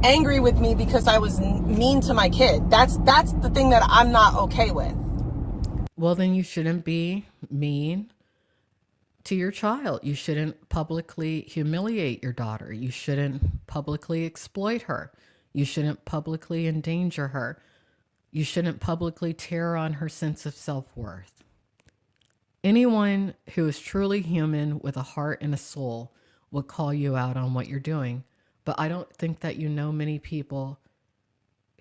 angry with me because I was mean to my kid. That's the thing that I'm not okay with. Well, then you shouldn't be mean to your child. You shouldn't publicly humiliate your daughter. You shouldn't publicly exploit her. You shouldn't publicly endanger her. You shouldn't publicly tear on her sense of self-worth. Anyone who is truly human with a heart and a soul would call you out on what you're doing. But I don't think that you know many people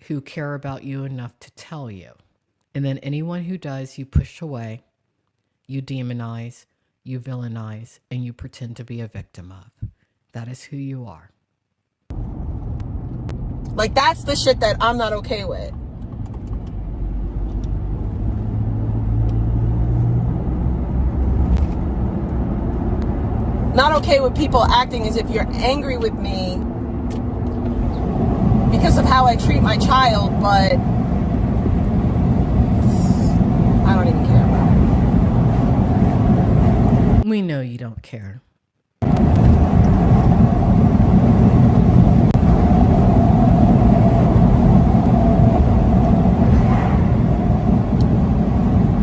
who care about you enough to tell you. And then anyone who does, you push away, you demonize, you villainize, and you pretend to be a victim of. That is who you are. Like, that's the shit that I'm not okay with. Not okay with people acting as if you're angry with me because of how I treat my child, but I don't even care about it. We know you don't care.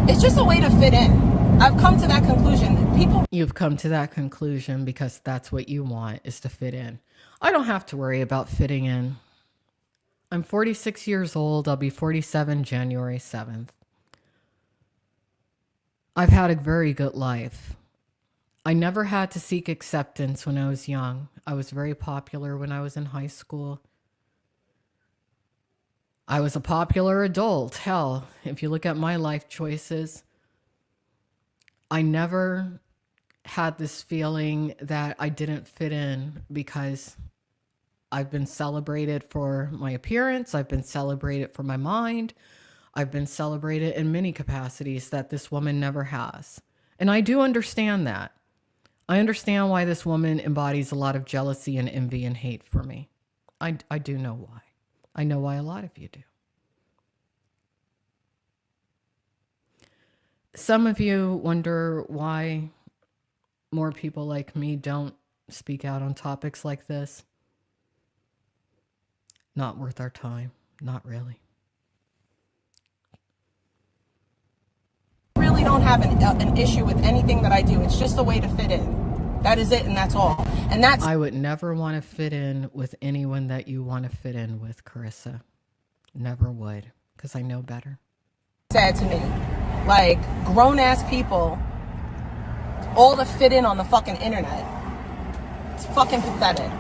It's just a way to fit in. I've come to that conclusion. You've come to that conclusion because that's what you want, is to fit in. I don't have to worry about fitting in. I'm 46 years old. I'll be 47 January 7th. I've had a very good life. I never had to seek acceptance when I was young. I was very popular when I was in high school. I was a popular adult. Hell, if you look at my life choices, I never had this feeling that I didn't fit in because I've been celebrated for my appearance. I've been celebrated for my mind. I've been celebrated in many capacities that this woman never has. And I do understand that. I understand why this woman embodies a lot of jealousy and envy and hate for me. I do know why. I know why a lot of you do. Some of you wonder why more people like me don't speak out on topics like this. Not worth our time. Not really. I really don't have an issue with anything that I do. It's just a way to fit in. That is it, and that's all. And that's... I would never want to fit in with anyone that you want to fit in with, Kerissa. Never would, because I know better. Sad to me. Like, grown-ass people all to fit in on the fucking internet. It's fucking pathetic.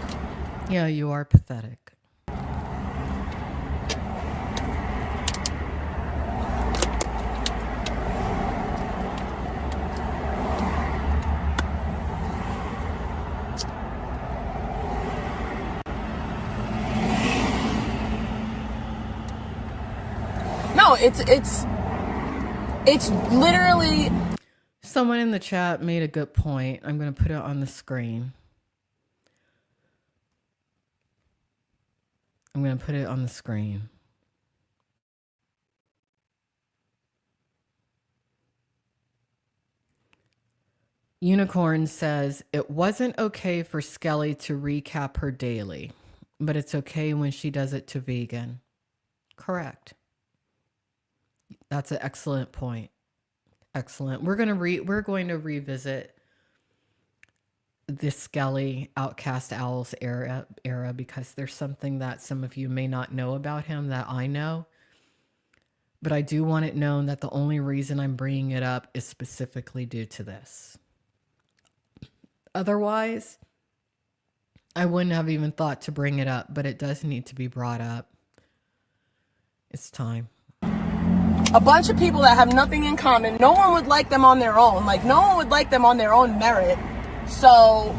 Yeah, you are pathetic. No, it's literally... Someone in the chat made a good point. I'm going to put it on the screen. I'm going to put it on the screen. Unicorn says, it wasn't okay for Skelly to recap her daily, but it's okay when she does it to Vegan. Correct. That's an excellent point. Excellent. We're going to revisit the Skelly Outcast Owls era because there's something that some of you may not know about him that I know. But I do want it known that the only reason I'm bringing it up is specifically due to this. Otherwise, I wouldn't have even thought to bring it up, but it does need to be brought up. It's time. A bunch of people that have nothing in common. No one would like them on their own. Like, no one would like them on their own merit. So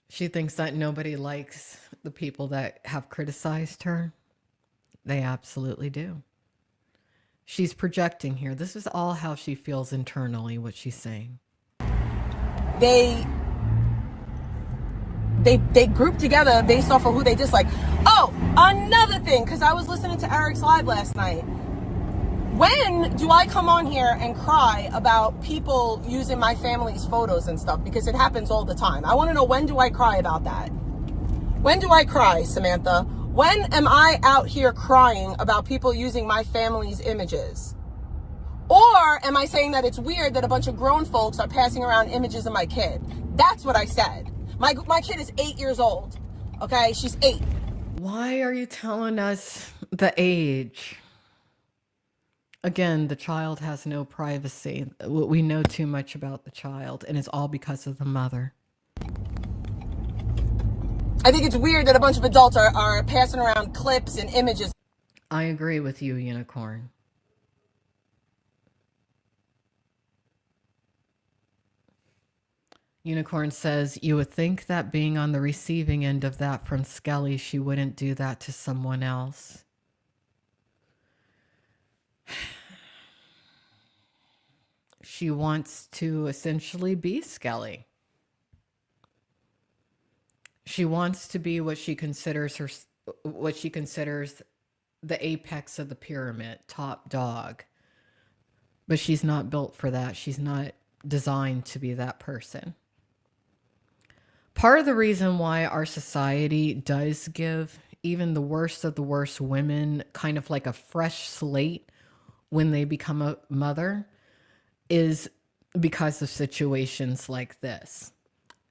she thinks that nobody likes the people that have criticized her. They absolutely do. She's projecting here. This is all how she feels internally, what she's saying. They group together based off of who they dislike. Oh, another thing, because I was listening to Eric's live last night. When do I come on here and cry about people using my family's photos and stuff? Because it happens all the time. I want to know, when do I cry about that? When do I cry, Samantha? When am I out here crying about people using my family's images? Or am I saying that it's weird that a bunch of grown folks are passing around images of my kid? That's what I said. My kid is 8 years old. Okay, she's 8. Why are you telling us the age? Again, the child has no privacy. We know too much about the child, and it's all because of the mother. I think it's weird that a bunch of adults are passing around clips and images. I agree with you, Unicorn. Unicorn says, you would think that being on the receiving end of that from Skelly, she wouldn't do that to someone else. She wants to essentially be Skelly. She wants to be what she considers the apex of the pyramid, top dog. But she's not built for that. She's not designed to be that person. Part of the reason why our society does give even the worst of the worst women kind of like a fresh slate when they become a mother is because of situations like this.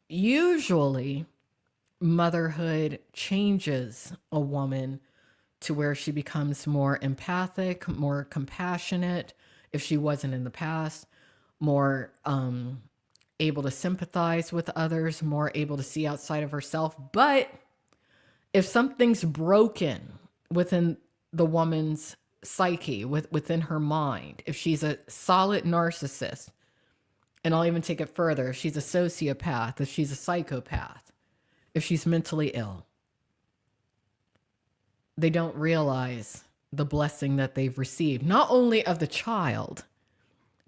Usually, motherhood changes a woman to where she becomes more empathic, more compassionate, if she wasn't in the past, more able to sympathize with others, more able to see outside of herself. But if something's broken within the woman's psyche, within her mind, if she's a solid narcissist, and I'll even take it further, if she's a sociopath, if she's a psychopath, if she's mentally ill, they don't realize the blessing that they've received, not only of the child,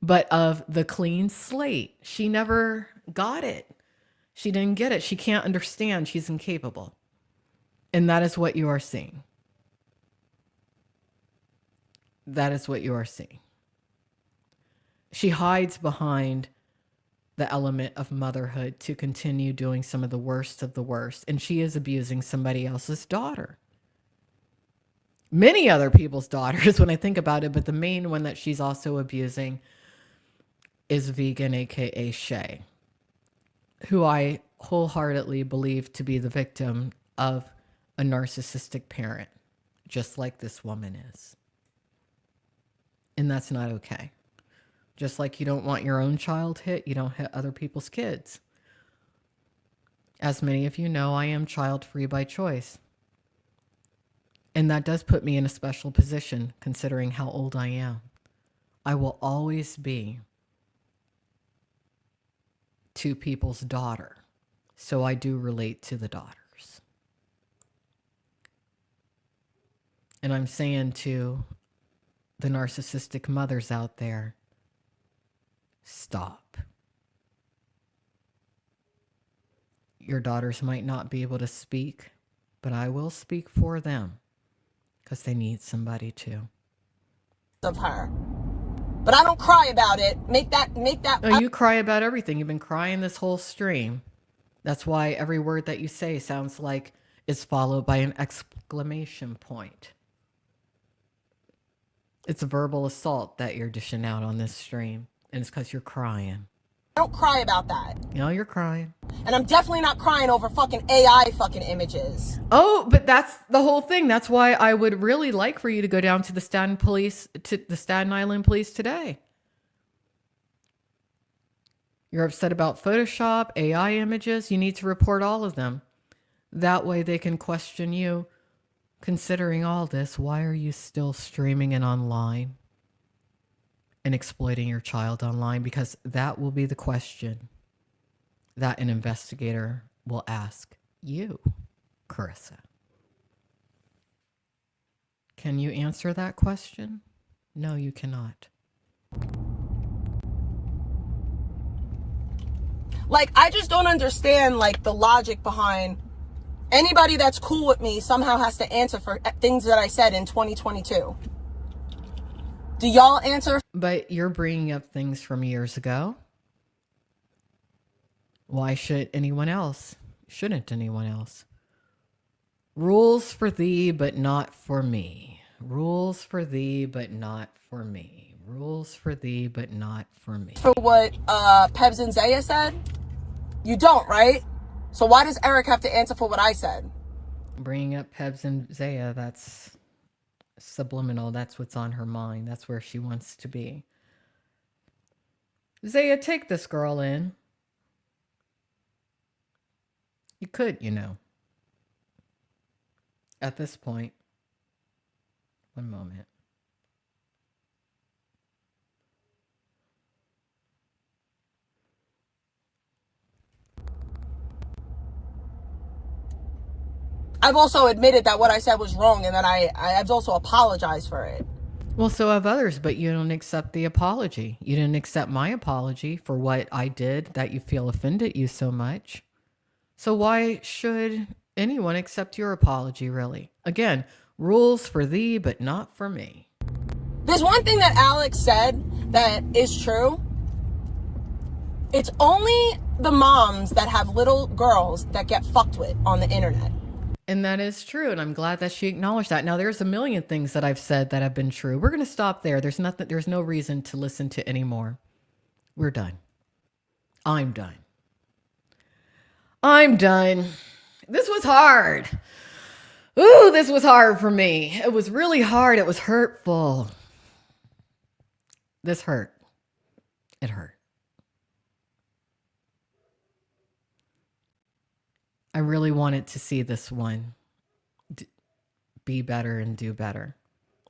but of the clean slate. She never got it. She didn't get it. She can't understand. She's incapable. And that is what you are seeing. That is what you are seeing. She hides behind the element of motherhood to continue doing some of the worst of the worst. And she is abusing somebody else's daughter. Many other people's daughters when I think about it, but the main one that she's also abusing is Vegan, aka Shay, who I wholeheartedly believe to be the victim of a narcissistic parent, just like this woman is. And that's not okay. Just like you don't want your own child hit, you don't hit other people's kids. As many of you know, I am child-free by choice. And that does put me in a special position, considering how old I am. I will always be two people's daughter. So I do relate to the daughters. And I'm saying to the narcissistic mothers out there, stop. Your daughters might not be able to speak, but I will speak for them because they need somebody to. Of her. But I don't cry about it. Make that. Oh, you cry about everything. You've been crying this whole stream. That's why every word that you say sounds like is followed by an exclamation point. It's a verbal assault that you're dishing out on this stream, and it's because you're crying. I don't cry about that. No, you're crying. And I'm definitely not crying over fucking AI fucking images. Oh, but that's the whole thing. That's why I would really like for you to go down to the Staten Island police today. You're upset about Photoshop, AI images. You need to report all of them. That way they can question you. Considering all this, why are you still streaming and online and exploiting your child online? Because that will be the question that an investigator will ask you, Kerissa. Can you answer that question? No, you cannot. Like, I just don't understand, like, the logic behind anybody that's cool with me somehow has to answer for things that I said in 2022. Do y'all answer? But you're bringing up things from years ago. Why should anyone else? Shouldn't anyone else? Rules for thee, but not for me. Rules for thee, but not for me. Rules for thee, but not for me. For what Pebs and Zaya said? You don't, right? So why does Eric have to answer for what I said? Bringing up Pebs and Zaya, that's subliminal. That's what's on her mind. That's where she wants to be. Zaya, take this girl in. You could, you know. At this point. One moment. I've also admitted that what I said was wrong and that I've also apologized for it. Well, so have others, but you don't accept the apology. You didn't accept my apology for what I did that you feel offended you so much. So why should anyone accept your apology, really? Again, rules for thee, but not for me. There's one thing that Alex said that is true. It's only the moms that have little girls that get fucked with on the internet. And that is true, and I'm glad that she acknowledged that. Now, there's a million things that I've said that have been true. We're going to stop there. There's no reason to listen to anymore. We're done. I'm done. I'm done. This was hard. Ooh, this was hard for me. It was really hard. It was hurtful. This hurt. It hurt. I really wanted to see this one be better and do better.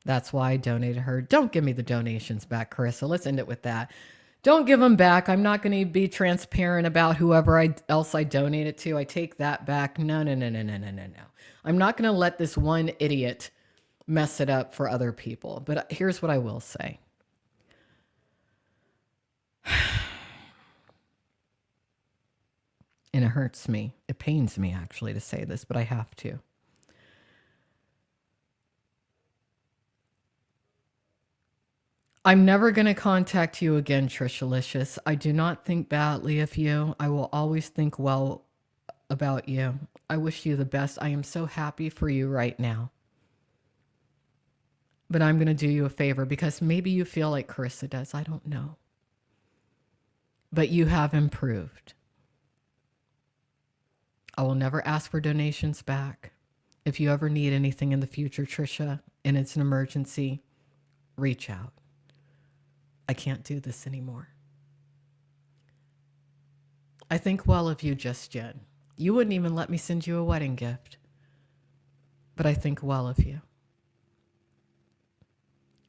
That's why I donated her. Don't give me the donations back, Kerissa. Let's end it with that. Don't give them back. I'm not going to be transparent about whoever else I donated to. I take that back. No. I'm not going to let this one idiot mess it up for other people. But here's what I will say. And it hurts me. It pains me, actually, to say this, but I have to. I'm never going to contact you again, Trishalicious. I do not think badly of you. I will always think well about you. I wish you the best. I am so happy for you right now. But I'm going to do you a favor because maybe you feel like Kerissa does. I don't know. But you have improved. I will never ask for donations back. If you ever need anything in the future, Trisha, and it's an emergency, reach out. I can't do this anymore. I think well of you, Just Jen. You wouldn't even let me send you a wedding gift. But I think well of you.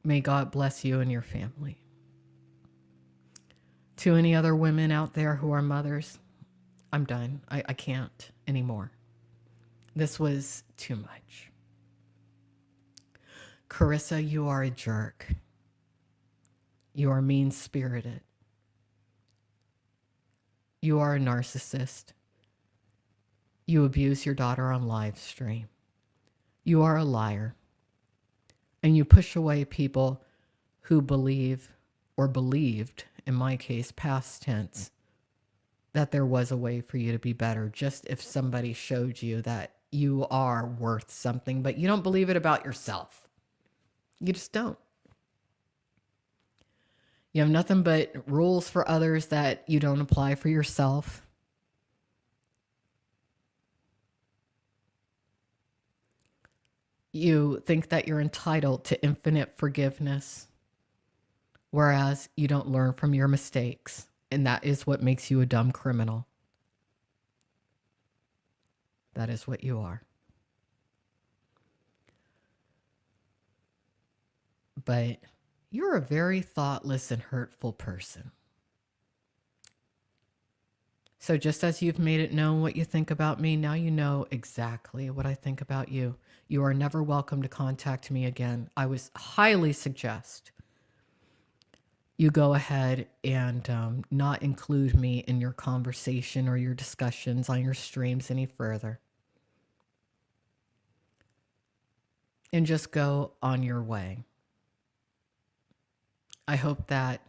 May God bless you and your family. To any other women out there who are mothers, I'm done. I can't anymore. This was too much. Kerissa, you are a jerk. You are mean-spirited. You are a narcissist. You abuse your daughter on live stream. You are a liar. And you push away people who believe or believed, in my case, past tense, that there was a way for you to be better, just if somebody showed you that you are worth something, but you don't believe it about yourself. You just don't. You have nothing but rules for others that you don't apply for yourself. You think that you're entitled to infinite forgiveness, whereas you don't learn from your mistakes. And that is what makes you a dumb criminal. That is what you are. But you're a very thoughtless and hurtful person. So just as you've made it known what you think about me, now you know exactly what I think about you. You are never welcome to contact me again. I would highly suggest you go ahead and not include me in your conversation or your discussions on your streams any further. And just go on your way. I hope that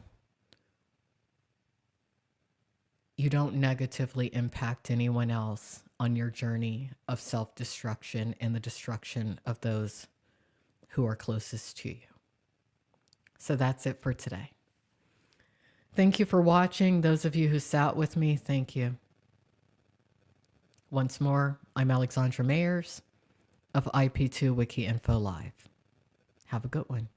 you don't negatively impact anyone else on your journey of self-destruction and the destruction of those who are closest to you. So that's it for today. Thank you for watching. Those of you who sat with me, thank you. Once more, I'm Alexandra Mayers of IP2 Wiki Info Live. Have a good one.